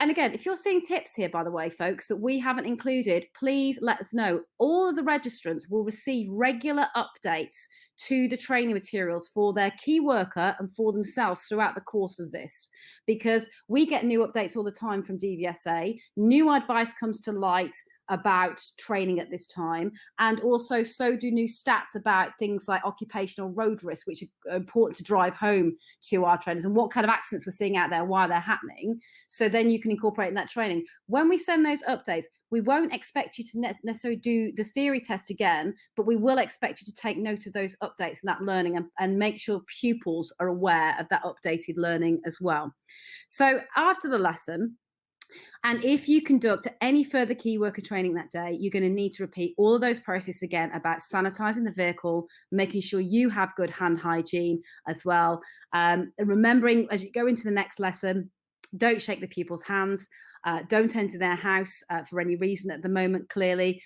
And again, if you're seeing tips here, by the way, folks, that we haven't included, please let us know. All of the registrants will receive regular updates to the training materials for their key worker and for themselves throughout the course of this, because we get new updates all the time from DVSA. New advice comes to light about training at this time, and also so do new stats about things like occupational road risk, which are important to drive home to our trainers, and what kind of accidents we're seeing out there, why they're happening. So then you can incorporate in that training. When we send those updates, we won't expect you to necessarily do the theory test again, but we will expect you to take note of those updates and that learning, and make sure pupils are aware of that updated learning as well. So after the lesson, and if you conduct any further key worker training that day, you're going to need to repeat all of those processes again about sanitizing the vehicle, making sure you have good hand hygiene as well. And remembering as you go into the next lesson, don't shake the pupils' hands. Don't enter their house for any reason at the moment, clearly.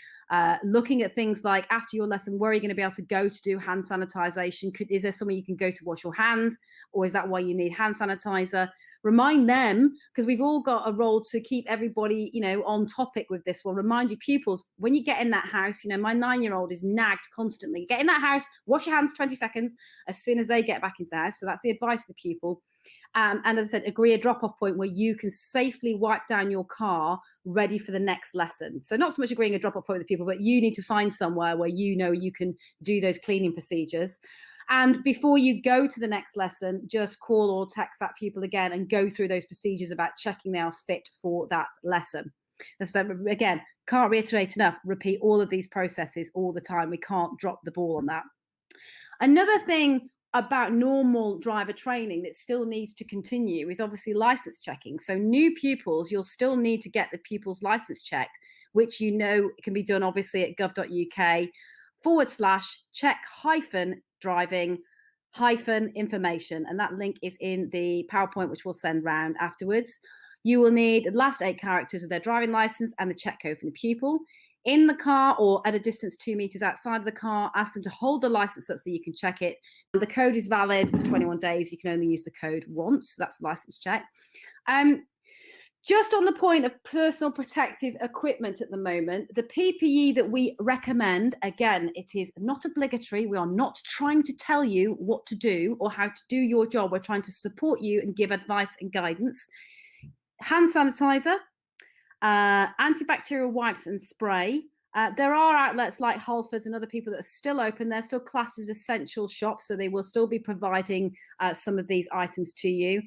Looking at things like after your lesson, where are you going to be able to go to do hand sanitization? Is there somewhere you can go to wash your hands? Or is that why you need hand sanitizer? Remind them, because we've all got a role to keep everybody, you know, on topic with this. Well, remind your pupils, when you get in that house, you know, my 9-year-old is nagged constantly. Get in that house, wash your hands 20 seconds as soon as they get back into the house. So that's the advice of the pupil. And as I said, agree a drop-off point where you can safely wipe down your car ready for the next lesson. So not so much agreeing a drop-off point with people, but you need to find somewhere where you know you can do those cleaning procedures. And before you go to the next lesson, just call or text that pupil again and go through those procedures about checking they are fit for that lesson. And so again, can't reiterate enough, repeat all of these processes all the time. We can't drop the ball on that. Another thing about normal driver training that still needs to continue is obviously license checking. So new pupils, you'll still need to get the pupil's license checked, which you know can be done obviously at gov.uk/check-driving-information. And that link is in the PowerPoint, which we'll send round afterwards. You will need the last 8 characters of their driving license and the check code from the pupil. In the car or at a distance 2 meters outside of the car, ask them to hold the license up so you can check it. The code is valid for 21 days. You can only use the code once. So that's license check. Just on the point of personal protective equipment at the moment, the PPE that we recommend, again, it is not obligatory. We are not trying to tell you what to do or how to do your job. We're trying to support you and give advice and guidance. Hand sanitizer, antibacterial wipes and spray. There are outlets like Halfords and other people that are still open. They're still classed as essential shops, so they will still be providing some of these items to you.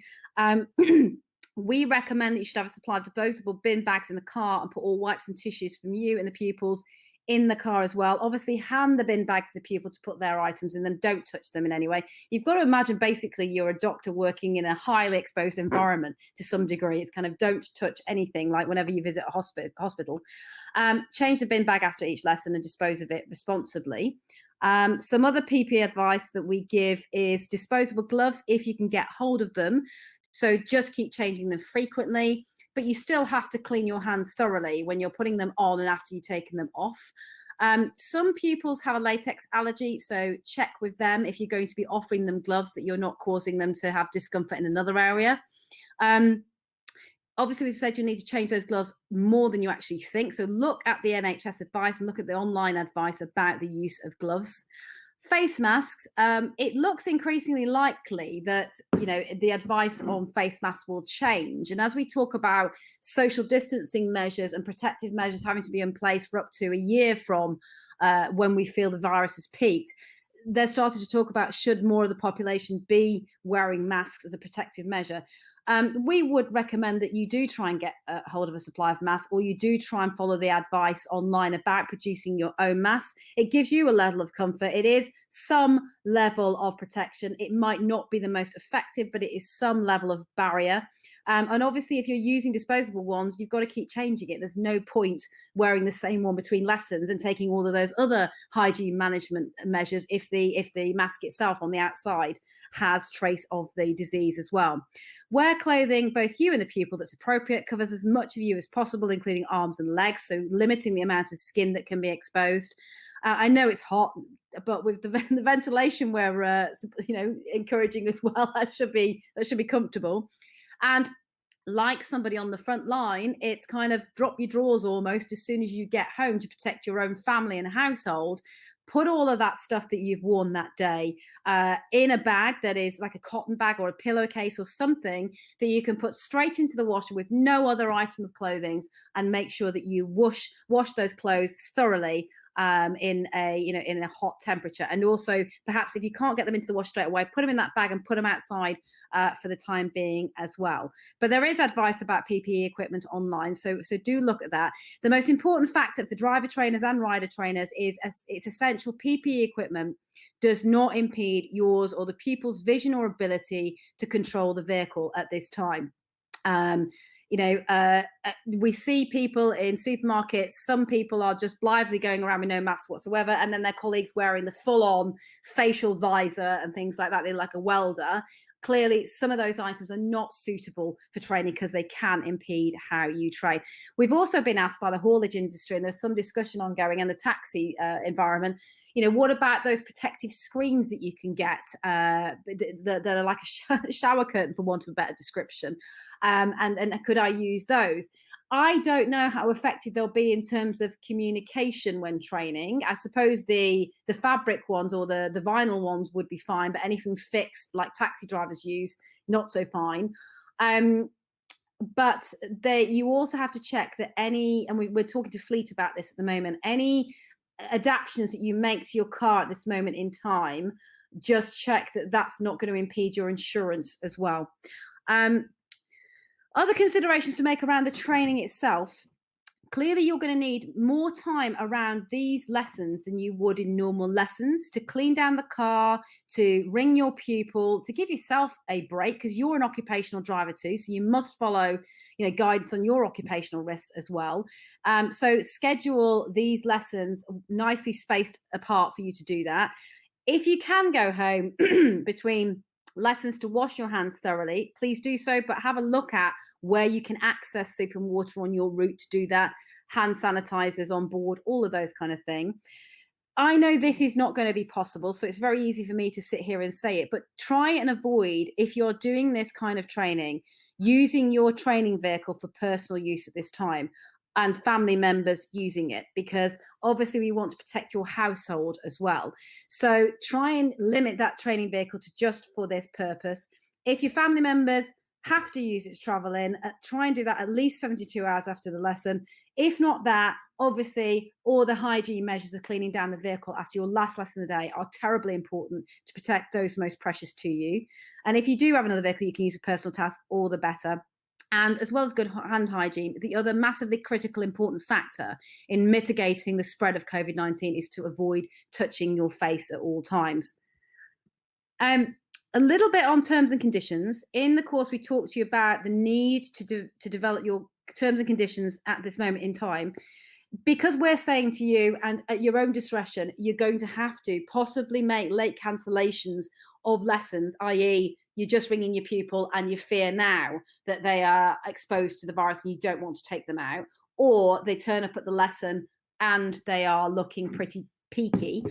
We recommend that you should have a supply of disposable bin bags in the car and put all wipes and tissues from you and the pupils in the car as well. Obviously, hand the bin bag to the pupil to put their items in them. Don't touch them in any way. You've got to imagine basically you're a doctor working in a highly exposed environment to some degree. It's kind of don't touch anything, like whenever you visit a hospital. Change the bin bag after each lesson and dispose of it responsibly. Some other PPE advice that we give is disposable gloves if you can get hold of them. So just keep changing them frequently, but you still have to clean your hands thoroughly when you're putting them on and after you've taken them off. Some pupils have a latex allergy, so check with them if you're going to be offering them gloves that you're not causing them to have discomfort in another area. Obviously, we've said you need to change those gloves more than you actually think. So look at the NHS advice and look at the online advice about the use of gloves. Face masks, it looks increasingly likely that, you know, the advice on face masks will change. And as we talk about social distancing measures and protective measures having to be in place for up to a year from when we feel the virus has peaked, they're starting to talk about should more of the population be wearing masks as a protective measure. We would recommend that you do try and get a hold of a supply of masks, or you do try and follow the advice online about producing your own masks. It gives you a level of comfort. It is some level of protection. It might not be the most effective, but it is some level of barrier. And obviously, if you're using disposable ones, you've got to keep changing it. There's no point wearing the same one between lessons and taking all of those other hygiene management measures if the mask itself on the outside has trace of the disease as well. Wear clothing, both you and the pupil, that's appropriate, covers as much of you as possible, including arms and legs, so limiting the amount of skin that can be exposed. I know it's hot, but with the ventilation we're encouraging as well, that should be comfortable. And like somebody on the front line, it's kind of drop your drawers almost as soon as you get home to protect your own family and household. Put all of that stuff that you've worn that day in a bag that is like a cotton bag or a pillowcase or something that you can put straight into the washer with no other item of clothing, and make sure that you wash those clothes thoroughly in a hot temperature. And also, perhaps if you can't get them into the wash straight away, put them in that bag and put them outside for the time being as well. But there is advice about PPE equipment online, so do look at that. The most important factor for driver trainers and rider trainers is it's essential PPE equipment does not impede yours or the pupil's vision or ability to control the vehicle at this time. We see people in supermarkets. Some people are just blithely going around with no mask whatsoever, and then their colleagues wearing the full-on facial visor and things like that. They're like a welder. Clearly, some of those items are not suitable for training because they can impede how you train. We've also been asked by the haulage industry, and there's some discussion ongoing in the taxi environment, what about those protective screens that you can get that are like a shower curtain, for want of a better description? And could I use those? I don't know how effective they'll be in terms of communication when training. I suppose the fabric ones or the vinyl ones would be fine, but anything fixed like taxi drivers use, not so fine. But you also have to check that we're talking to Fleet about this at the moment, any adaptations that you make to your car at this moment in time, just check that that's not going to impede your insurance as well. Other considerations to make around the training itself. Clearly, you're going to need more time around these lessons than you would in normal lessons to clean down the car, to ring your pupil, to give yourself a break, because you're an occupational driver too. So you must follow, guidance on your occupational risks as well. So schedule these lessons nicely spaced apart for you to do that. If you can go home between lessons to wash your hands thoroughly, please do so, but have a look at where you can access soap and water on your route to do that, hand sanitizers on board, all of those kind of thing. I know this is not going to be possible, so it's very easy for me to sit here and say it, but try and avoid, if you're doing this kind of training, using your training vehicle for personal use at this time and family members using it, because obviously we want to protect your household as well. So try and limit that training vehicle to just for this purpose. If your family members have to use it to travel in, try and do that at least 72 hours after the lesson. If not that, obviously, all the hygiene measures of cleaning down the vehicle after your last lesson of the day are terribly important to protect those most precious to you. And if you do have another vehicle you can use for personal tasks, all the better. And as well as good hand hygiene, the other massively critical important factor in mitigating the spread of COVID-19 is to avoid touching your face at all times. A little bit on terms and conditions. In the course, we talked to you about the need to develop your terms and conditions at this moment in time. Because we're saying to you, and at your own discretion, you're going to have to possibly make late cancellations of lessons, i.e. you're just ringing your pupil and you fear now that they are exposed to the virus and you don't want to take them out, or they turn up at the lesson and they are looking pretty peaky,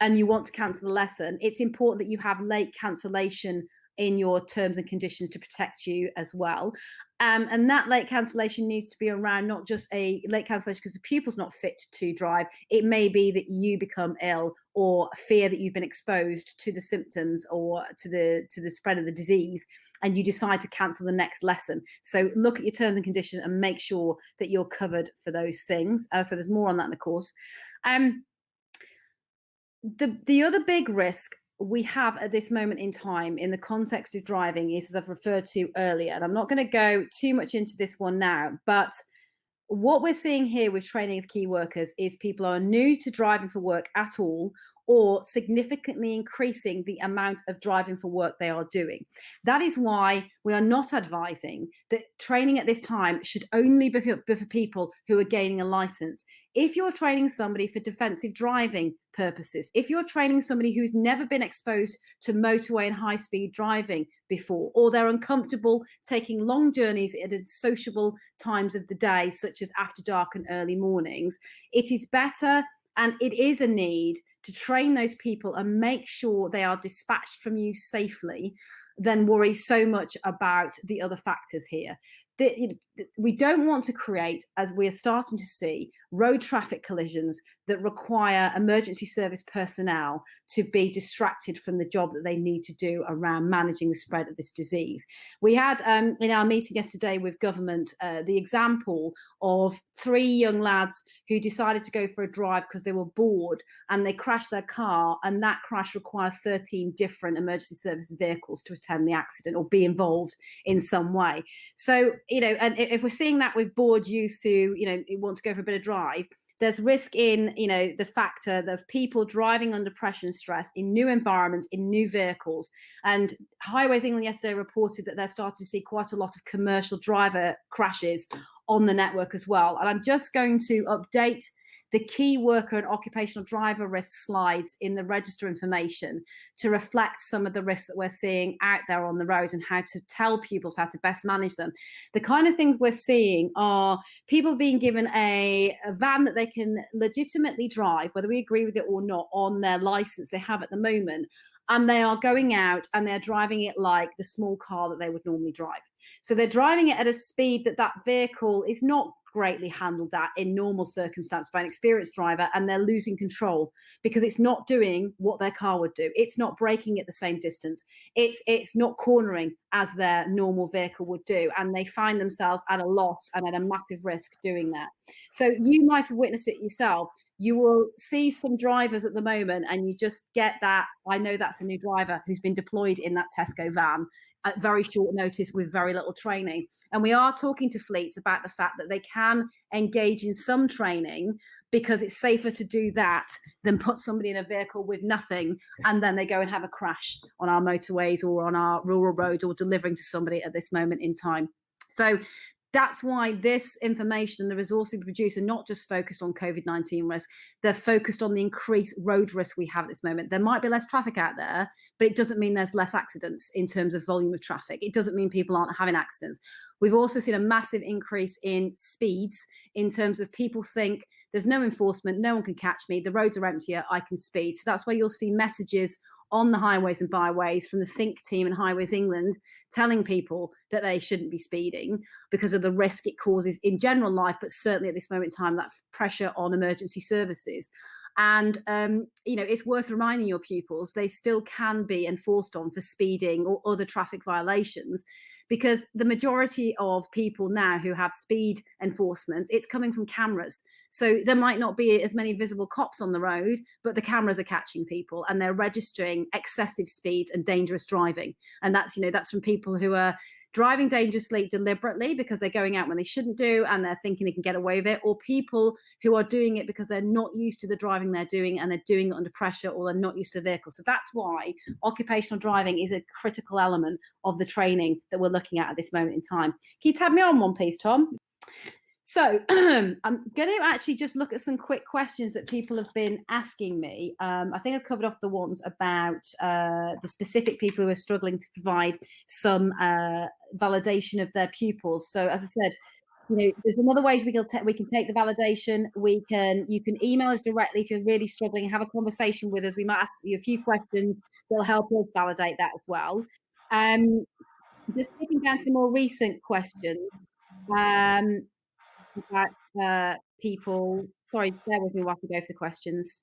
and you want to cancel the lesson, it's important that you have late cancellation in your terms and conditions to protect you as well. And that late cancellation needs to be around not just a late cancellation because the pupil's not fit to drive. It may be that you become ill or fear that you've been exposed to the symptoms or to the spread of the disease, and you decide to cancel the next lesson. So look at your terms and conditions and make sure that you're covered for those things. So there's more on that in the course. The other big risk we have at this moment in time in the context of driving is, as I've referred to earlier, and I'm not going to go too much into this one now, but what we're seeing here with training of key workers is people are new to driving for work at all, or significantly increasing the amount of driving for work they are doing. That is why we are not advising that training at this time should only be for people who are gaining a license. If you're training somebody for defensive driving purposes, if you're training somebody who's never been exposed to motorway and high-speed driving before, or they're uncomfortable taking long journeys at sociable times of the day, such as after dark and early mornings, it is better, and it is a need, to train those people and make sure they are dispatched from you safely than worry so much about the other factors here. We don't want to create, as we're starting to see, road traffic collisions that require emergency service personnel to be distracted from the job that they need to do around managing the spread of this disease. We had in our meeting yesterday with government the example of 3 young lads who decided to go for a drive because they were bored, and they crashed their car, and that crash required 13 different emergency service vehicles to attend the accident or be involved in some way. So, and if we're seeing that with bored youth who, want to go for a bit of drive, there's risk in, the factor of people driving under pressure and stress in new environments, in new vehicles. And Highways England yesterday reported that they're starting to see quite a lot of commercial driver crashes on the network as well. And I'm just going to update the key worker and occupational driver risk slides in the register information to reflect some of the risks that we're seeing out there on the road and how to tell pupils how to best manage them. The kind of things we're seeing are people being given a van that they can legitimately drive, whether we agree with it or not, on their license they have at the moment, and they are going out and they're driving it like the small car that they would normally drive. So they're driving it at a speed that vehicle is not greatly handled at in normal circumstance by an experienced driver, and they're losing control because it's not doing what their car would do. It's not braking at the same distance. It's not cornering as their normal vehicle would do, and they find themselves at a loss and at a massive risk doing that. So you might have witnessed it yourself. You will see some drivers at the moment and you just get that, I know that's a new driver who's been deployed in that Tesco van at very short notice with very little training. And we are talking to fleets about the fact that they can engage in some training because it's safer to do that than put somebody in a vehicle with nothing and then they go and have a crash on our motorways or on our rural roads or delivering to somebody at this moment in time. So that's why this information and the resources we produce are not just focused on COVID-19 risk, they're focused on the increased road risk we have at this moment. There might be less traffic out there, but it doesn't mean there's less accidents in terms of volume of traffic. It doesn't mean people aren't having accidents. We've also seen a massive increase in speeds in terms of people think there's no enforcement, no one can catch me, the roads are emptier, I can speed. So that's why you'll see messages on the highways and byways from the Think team and Highways England telling people that they shouldn't be speeding because of the risk it causes in general life, but certainly at this moment in time, that pressure on emergency services. And, it's worth reminding your pupils they still can be enforced on for speeding or other traffic violations, because the majority of people now who have speed enforcement, it's coming from cameras. So there might not be as many visible cops on the road, but the cameras are catching people and they're registering excessive speeds and dangerous driving. And that's from people who are driving dangerously deliberately because they're going out when they shouldn't do and they're thinking they can get away with it, or people who are doing it because they're not used to the driving they're doing and they're doing it under pressure or they're not used to the vehicle. So that's why occupational driving is a critical element of the training that we're looking at this moment in time. Can you tab me on one, please, Tom? So I'm going to actually just look at some quick questions that people have been asking me. I think I've covered off the ones about the specific people who are struggling to provide some validation of their pupils. So as I said, there's another ways we can take the validation. You can email us directly if you're really struggling. Have a conversation with us. We might ask you a few questions that'll help us validate that as well. Just skipping down to the more recent questions about people. Sorry, bear with me while we go for the questions.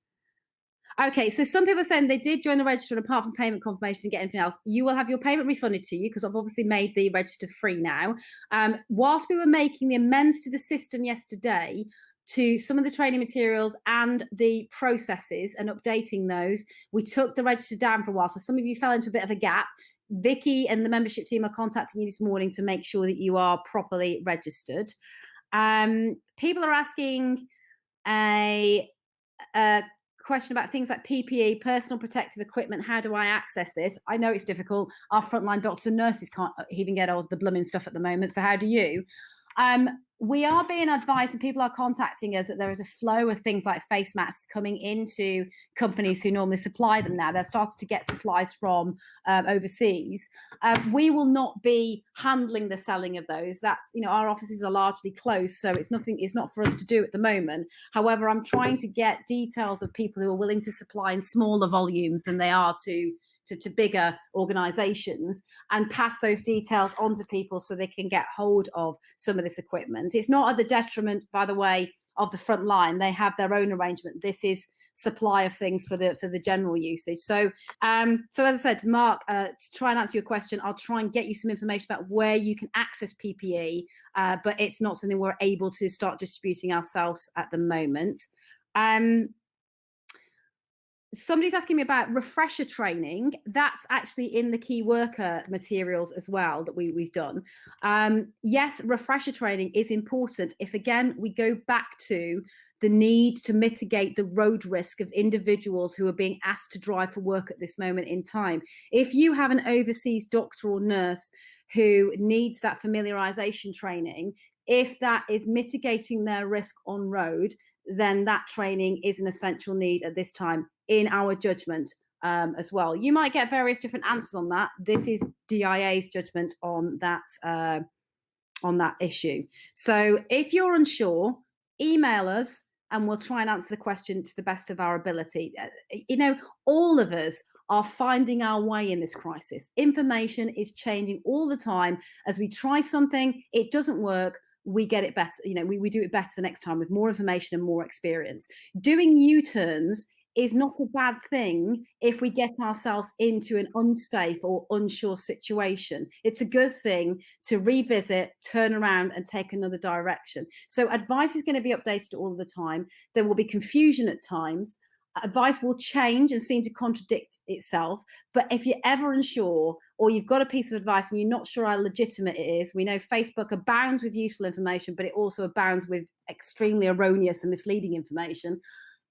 Okay, so some people are saying they did join the register, and apart from payment confirmation and get anything else, you will have your payment refunded to you because I've obviously made the register free now. Whilst we were making the amends to the system yesterday to some of the training materials and the processes and updating those, we took the register down for a while. So some of you fell into a bit of a gap. Vicky and the membership team are contacting you this morning to make sure that you are properly registered. People are asking a question about things like PPE, personal protective equipment. How do I access this? I know it's difficult. Our frontline doctors and nurses can't even get all the blooming stuff at the moment. So how do you? We are being advised, and people are contacting us, that there is a flow of things like face masks coming into companies who normally supply them now. They're starting to get supplies from overseas. We will not be handling the selling of those. That's, our offices are largely closed, so it's not for us to do at the moment. However, I'm trying to get details of people who are willing to supply in smaller volumes than they are to bigger organizations, and pass those details on to people so they can get hold of some of this equipment. It's not at the detriment, by the way, of the front line. They have their own arrangement. This is supply of things for the general usage. So as I said, Mark, to try and answer your question, I'll try and get you some information about where you can access PPE, but it's not something we're able to start distributing ourselves at the moment. Somebody's asking me about refresher training. That's actually in the key worker materials as well that we've done. Yes, refresher training is important. If, again, we go back to the need to mitigate the road risk of individuals who are being asked to drive for work at this moment in time. If you have an overseas doctor or nurse who needs that familiarization training, if that is mitigating their risk on road, then that training is an essential need at this time, in our judgment, as well. You might get various different answers on that. This is DIA's judgment on that issue. So if you're unsure, email us and we'll try and answer the question to the best of our ability. All of us are finding our way in this crisis. Information is changing all the time. As we try something, it doesn't work, we get it better. We do it better the next time with more information and more experience. Doing U-turns is not a bad thing if we get ourselves into an unsafe or unsure situation. It's a good thing to revisit, turn around, and take another direction. So advice is going to be updated all the time. There will be confusion at times. Advice will change and seem to contradict itself. But if you're ever unsure, or you've got a piece of advice and you're not sure how legitimate it is, we know Facebook abounds with useful information, but it also abounds with extremely erroneous and misleading information.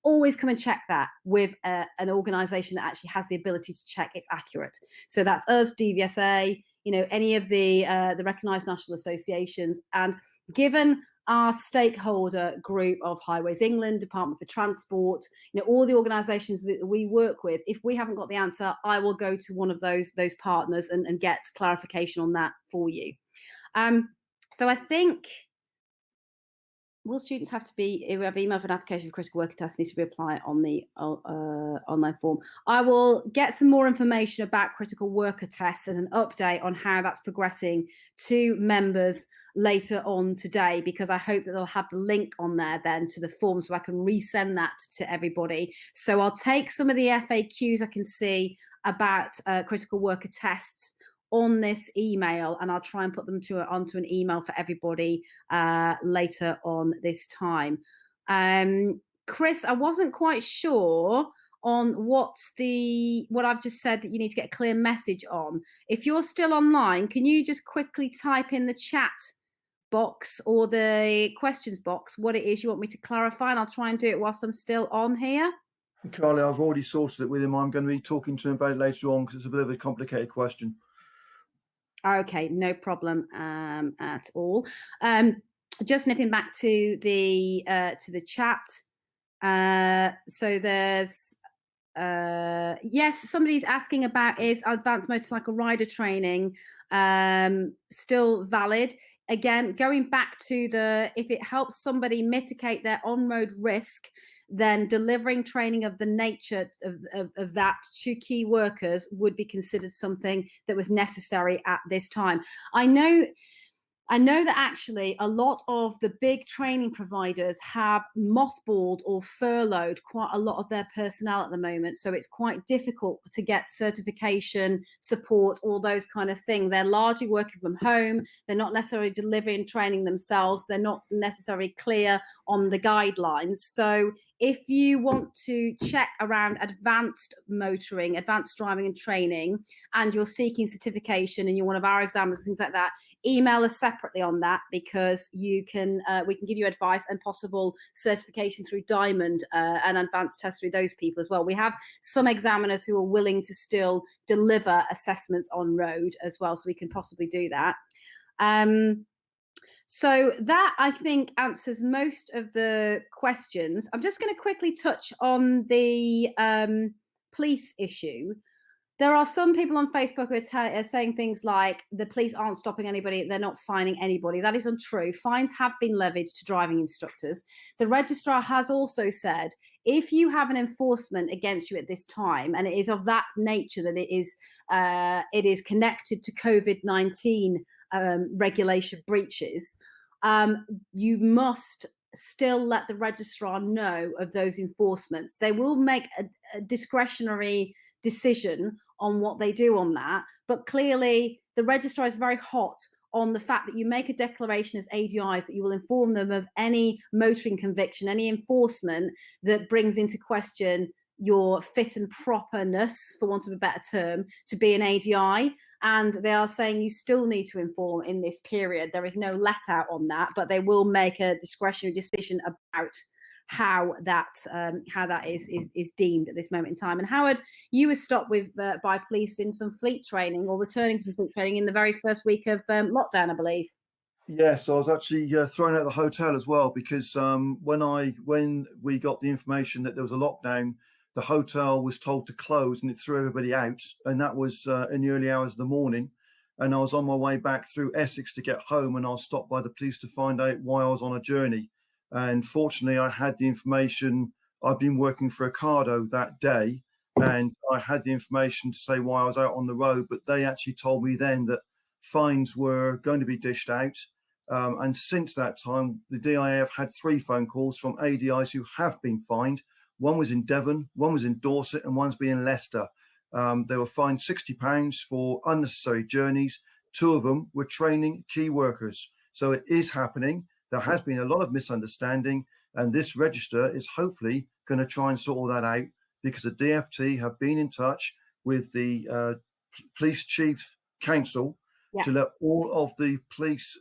Always come and check that with an organization that actually has the ability to check it's accurate. So that's us, DVSA, any of the recognized national associations. And given our stakeholder group of Highways England, Department for Transport, all the organizations that we work with, if we haven't got the answer, I will go to one of those partners and get clarification on that for you. So I think, will students have emailed for an application for critical worker test, needs to reapply on the online form? I will get some more information about critical worker tests and an update on how that's progressing to members later on today, because I hope that they'll have the link on there then to the form so I can resend that to everybody. So I'll take some of the FAQs I can see about critical worker tests on this email, and I'll try and put them onto an email for everybody later on this time. Chris, I wasn't quite sure on what I've just said that you need to get a clear message on. If you're still online, can you just quickly type in the chat box or the questions box what it is you want me to clarify, and I'll try and do it whilst I'm still on here.
Carly, I've already sorted it with him. I'm going to be talking to him about it later on because it's a bit of a complicated question. Okay,
no problem at all. Just nipping back to the chat. So there's yes, somebody's asking about, is advanced motorcycle rider training still valid? again, going back to if it helps somebody mitigate their on-road risk, then delivering training of the nature of that to key workers would be considered something that was necessary at this time. I know that actually a lot of the big training providers have mothballed or furloughed quite a lot of their personnel at the moment. So it's quite difficult to get certification, support, all those kind of things. They're largely working from home. They're not necessarily delivering training themselves. They're not necessarily clear on the guidelines. So if you want to check around advanced motoring, advanced driving and training, and you're seeking certification and you're one of our examiners, things like that, email us separately on that, because we can give you advice and possible certification through Diamond and advanced tests through those people as well. We have some examiners who are willing to still deliver assessments on road as well, so we can possibly do that. So that, I think, answers most of the questions. I'm just going to quickly touch on the police issue. There are some people on Facebook who are saying things like the police aren't stopping anybody, they're not fining anybody. That is untrue. Fines have been levied to driving instructors. The registrar has also said, if you have an enforcement against you at this time, and it is of that nature that it is connected to COVID-19 regulation breaches, you must still let the registrar know of those enforcements. They will make a discretionary decision on what they do on that, but clearly the registrar is very hot on the fact that you make a declaration as ADIs that you will inform them of any motoring conviction, any enforcement that brings into question your fit and properness, for want of a better term, to be an ADI. And they are saying you still need to inform in this period. There is no let out on that, but they will make a discretionary decision about how that is deemed at this moment in time. And Howard, you were stopped by police in some fleet training, or returning from some fleet training in the very first week of lockdown, I believe.
Yes, I was actually thrown out of the hotel as well, because when we got the information that there was a lockdown, the hotel was told to close, and it threw everybody out. And that was in the early hours of the morning. And I was on my way back through Essex to get home, and I was stopped by the police to find out why I was on a journey. And fortunately, I had the information. I'd been working for Ocado that day, and I had the information to say why I was out on the road. But they actually told me then that fines were going to be dished out. And since that time, the DIA have had 3 phone calls from ADIs who have been fined. One was in Devon, one was in Dorset, and one's been in Leicester. They were fined £60 for unnecessary journeys. 2 of them were training key workers. So it is happening. There has been a lot of misunderstanding, and this register is hopefully going to try and sort all that out, because the DFT have been in touch with the Police Chief Council to let all of the police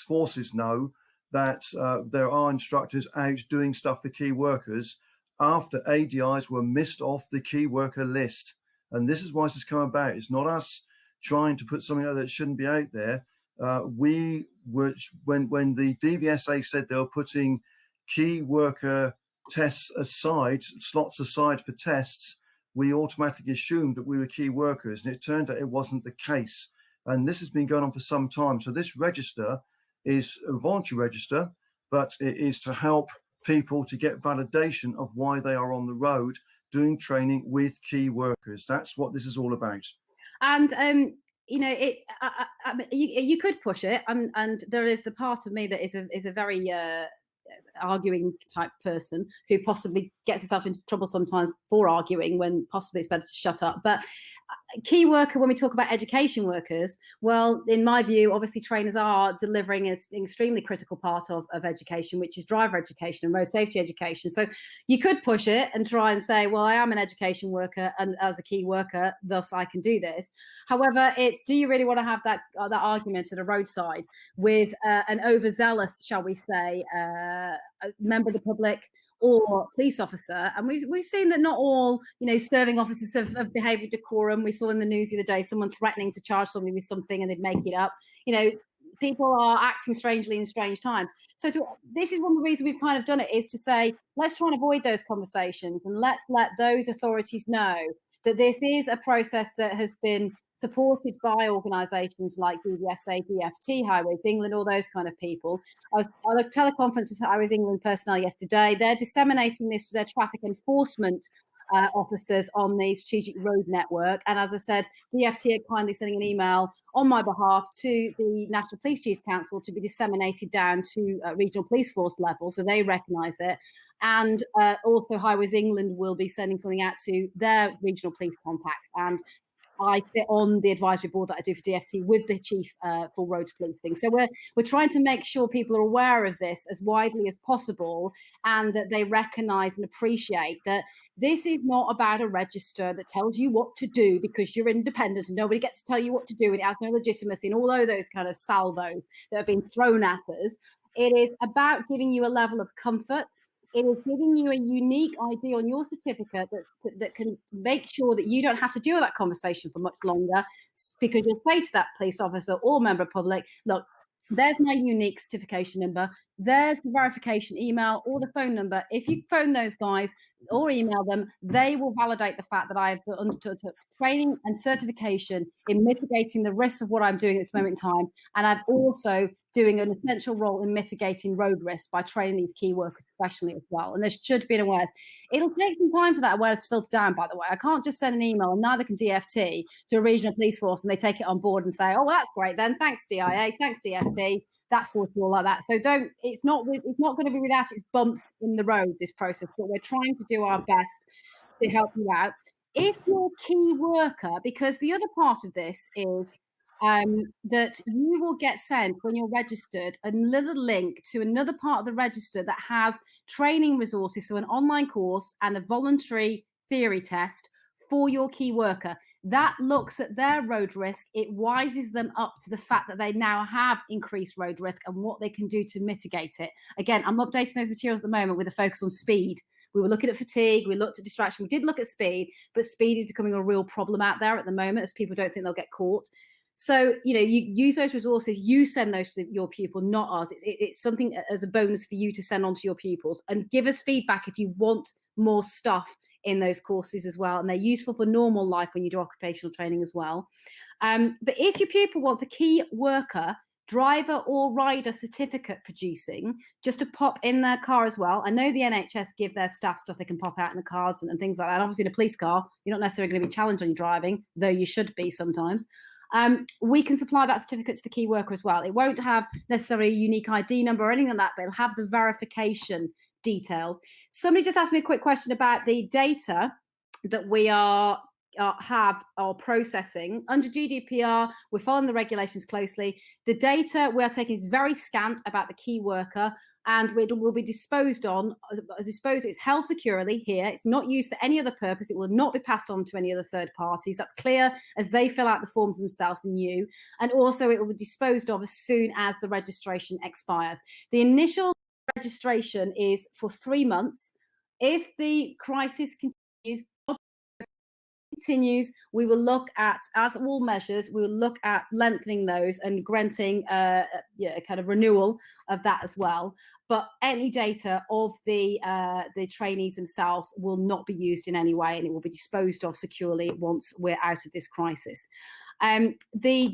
forces know that there are instructors out doing stuff for key workers after ADIs were missed off the key worker list. And this is why this has come about. It's not us trying to put something out that shouldn't be out there. When the DVSA said they were putting key worker tests aside, slots aside for tests, we automatically assumed that we were key workers, and it turned out it wasn't the case. And this has been going on for some time. So this register is a voluntary register, but it is to help people to get validation of why they are on the road doing training with key workers. That's what this is all about.
And you could push it, and there is the part of me that is a very arguing type person who possibly gets herself into trouble sometimes for arguing, when possibly it's better to shut up. But key worker, when we talk about education workers, well, in my view, obviously trainers are delivering an extremely critical part of education, which is driver education and road safety education. So you could push it and try and say, well, I am an education worker, and as a key worker, thus I can do this. However, it's, do you really want to have that argument at a roadside with an overzealous, shall we say, member of the public or police officer? And we've seen that not all, serving officers have behaved with decorum. We saw in the news the other day someone threatening to charge somebody with something and they'd make it up. People are acting strangely in strange times. So this is one of the reasons we've kind of done it, is to say, let's try and avoid those conversations, and let's let those authorities know that this is a process that has been supported by organisations like DVSA, DFT, Highways England, all those kind of people. I was on a teleconference with Highways England personnel yesterday. They're disseminating this to their traffic enforcement officers on the strategic road network. And as I said, DFT are kindly sending an email on my behalf to the National Police Chiefs Council to be disseminated down to regional police force level, so they recognise it. And also Highways England will be sending something out to their regional police contacts. And I sit on the advisory board that I do for DFT with the chief for road policing. So we're trying to make sure people are aware of this as widely as possible, and that they recognise and appreciate that this is not about a register that tells you what to do because you're independent and nobody gets to tell you what to do and it has no legitimacy and all of those kind of salvos that have been thrown at us. It is about giving you a level of comfort. It is giving you a unique ID on your certificate that can make sure that you don't have to deal with that conversation for much longer, because you'll say to that police officer or member of public, look, there's my unique certification number, there's the verification email or the phone number. If you phone those guys or email them, they will validate the fact that I've undertook training and certification in mitigating the risks of what I'm doing at this moment in time. And I'm also doing an essential role in mitigating road risks by training these key workers professionally as well. And there should be an awareness. It'll take some time for that awareness to filter down, by the way. I can't just send an email, and neither can DFT, to a regional police force and they take it on board and say, oh, well, that's great then. Thanks, DIA. Thanks, DFT. That's sort of all like that. So it's not going to be without its bumps in the road, this process, but we're trying to do our best to help you out. If you're a key worker, because the other part of this is that you will get sent when you're registered a little link to another part of the register that has training resources, so an online course and a voluntary theory test for your key worker. That looks at their road risk. It wises them up to the fact that they now have increased road risk and what they can do to mitigate it. Again, I'm updating those materials at the moment with a focus on speed. We were looking at fatigue, we looked at distraction, we did look at speed, but speed is becoming a real problem out there at the moment as people don't think they'll get caught. So, you use those resources, you send those to your pupil, not us. It's something as a bonus for you to send on to your pupils, and give us feedback if you want more stuff in those courses as well. And they're useful for normal life when you do occupational training as well. But if your pupil wants a key worker, driver or rider certificate producing, just to pop in their car as well. I know the NHS give their staff stuff they can pop out in the cars and things like that. Obviously in a police car, you're not necessarily going to be challenged on your driving, though you should be sometimes. We can supply that certificate to the key worker as well. It won't have necessarily a unique ID number or anything like that, but it'll have the verification details. Somebody just asked me a quick question about the data that we are processing under GDPR. We're following the regulations closely. The data we are taking is very scant about the key worker, and it will be disposed. It's held securely here. It's not used for any other purpose. It will not be passed on to any other third parties. That's clear as they fill out the forms themselves and you. And also it will be disposed of as soon as the registration expires. The initial registration is for 3 months. If the crisis continues, we will look at, as all measures, we will look at lengthening those and granting a kind of renewal of that as well. But any data of the trainees themselves will not be used in any way, and it will be disposed of securely once we're out of this crisis.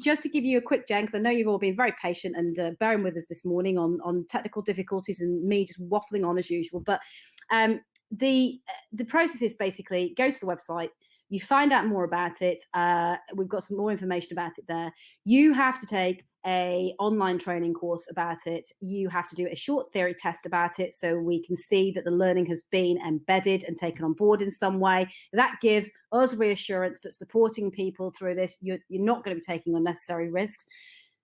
Just to give you a quick, Jen, because I know you've all been very patient and bearing with us this morning on technical difficulties and me just waffling on as usual. But the process is basically go to the website. You find out more about it. We've got some more information about it there. You have to take an online training course about it. You have to do a short theory test about it so we can see that the learning has been embedded and taken on board in some way. That gives us reassurance that supporting people through this, you're not going to be taking unnecessary risks.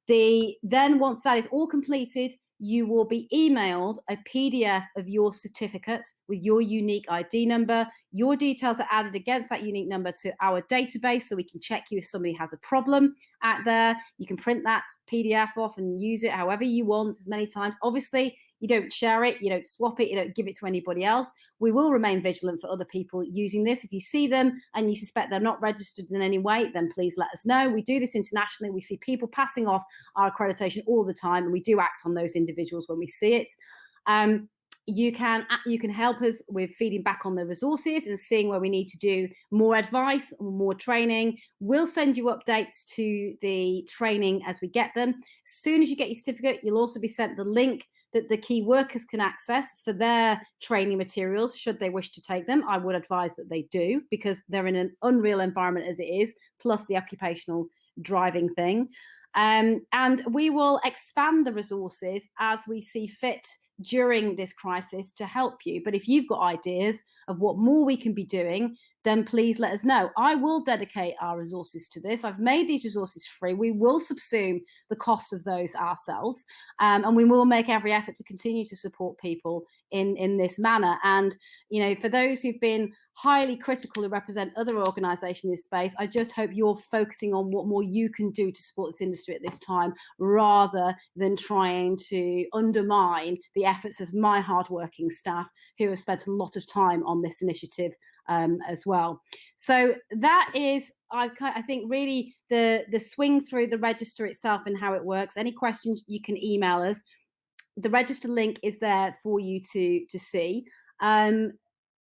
Then once that is all completed, you will be emailed a PDF of your certificate with your unique ID number. Your details are added against that unique number to our database so we can check you if somebody has a problem out there. You can print that PDF off and use it however you want, as many times. Obviously, you don't share it, you don't swap it, you don't give it to anybody else. We will remain vigilant for other people using this. If you see them and you suspect they're not registered in any way, then please let us know. We do this internationally. We see people passing off our accreditation all the time, and we do act on those individuals when we see it. you can help us with feeding back on the resources and seeing where we need to do more advice or more training. We'll send you updates to the training as we get them. As soon as you get your certificate, you'll also be sent the link that the key workers can access for their training materials should they wish to take them. I would advise that they do, because they're in an unreal environment as it is, plus the occupational driving thing. And we will expand the resources as we see fit during this crisis to help you. But if you've got ideas of what more we can be doing, then please let us know. I will dedicate our resources to this. I've made these resources free. We will subsume the cost of those ourselves, and we will make every effort to continue to support people in this manner. And, you know, for those who've been highly critical who represent other organisations in this space, I just hope you're focusing on what more you can do to support this industry at this time, rather than trying to undermine the efforts of my hardworking staff who have spent a lot of time on this initiative as well. So that is, I think, really the swing through the register itself and how it works. Any questions, you can email us. The register link is there for you to see.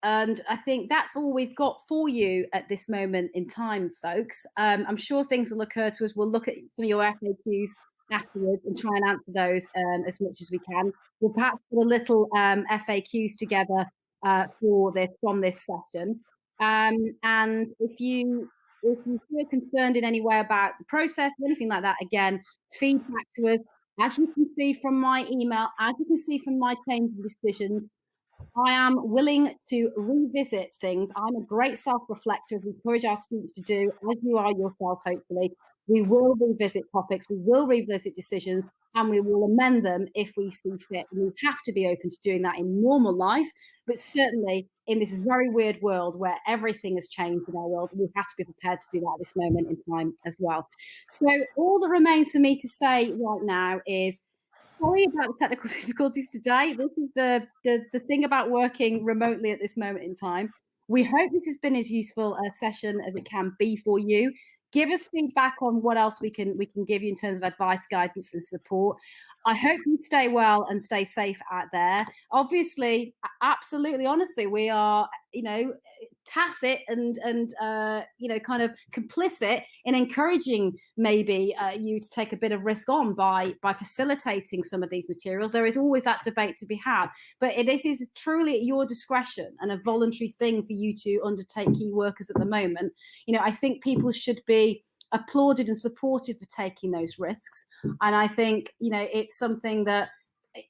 And I think that's all we've got for you at this moment in time, folks. I'm sure things will occur to us. We'll look at some of your FAQs afterwards and try and answer those as much as we can. We'll perhaps put a little FAQs together from this session. And if you feel concerned in any way about the process or anything like that, again, feedback to us. As you can see from my email, as you can see from my change of decisions, I am willing to revisit things. I'm a great self-reflector, as we encourage our students to do, as you are yourself, hopefully. We will revisit topics, we will revisit decisions, and we will amend them if we see fit. And we have to be open to doing that in normal life, but certainly in this very weird world where everything has changed in our world, we have to be prepared to do that at this moment in time as well. So all that remains for me to say right now is, sorry about the technical difficulties today. This is the thing about working remotely at this moment in time. We hope this has been as useful a session as it can be for you. Give us feedback on what else we can give you in terms of advice, guidance, and support. I hope you stay well and stay safe out there. Obviously, absolutely, honestly, we are, you know, tacit and you know, kind of complicit in encouraging maybe you to take a bit of risk on by facilitating some of these materials. There is always that debate to be had, but this is truly at your discretion and a voluntary thing for you to undertake, key workers, at the moment. You know, I think people should be applauded and supported for taking those risks, and I think, you know, it's something that,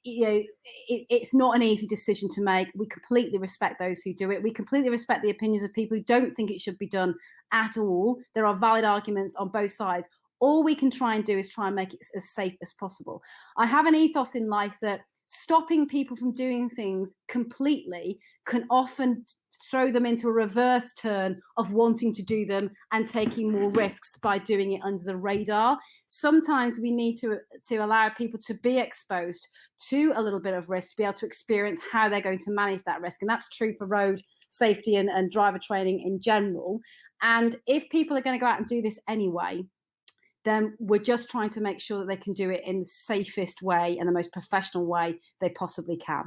you know, it's not an easy decision to make. We completely respect those who do it. We completely respect the opinions of people who don't think it should be done at all. There are valid arguments on both sides. All we can try and do is try and make it as safe as possible. I have an ethos in life that stopping people from doing things completely can often throw them into a reverse turn of wanting to do them and taking more risks by doing it under the radar. Sometimes we need to allow people to be exposed to a little bit of risk, to be able to experience how they're going to manage that risk. And that's true for road safety and driver training in general. And if people are going to go out and do this anyway, then we're just trying to make sure that they can do it in the safest way and the most professional way they possibly can.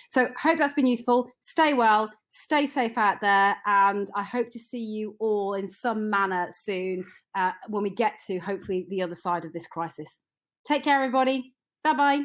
So hope that's been useful. Stay well, stay safe out there, and I hope to see you all in some manner soon when we get to, hopefully, the other side of this crisis. Take care, everybody. Bye-bye.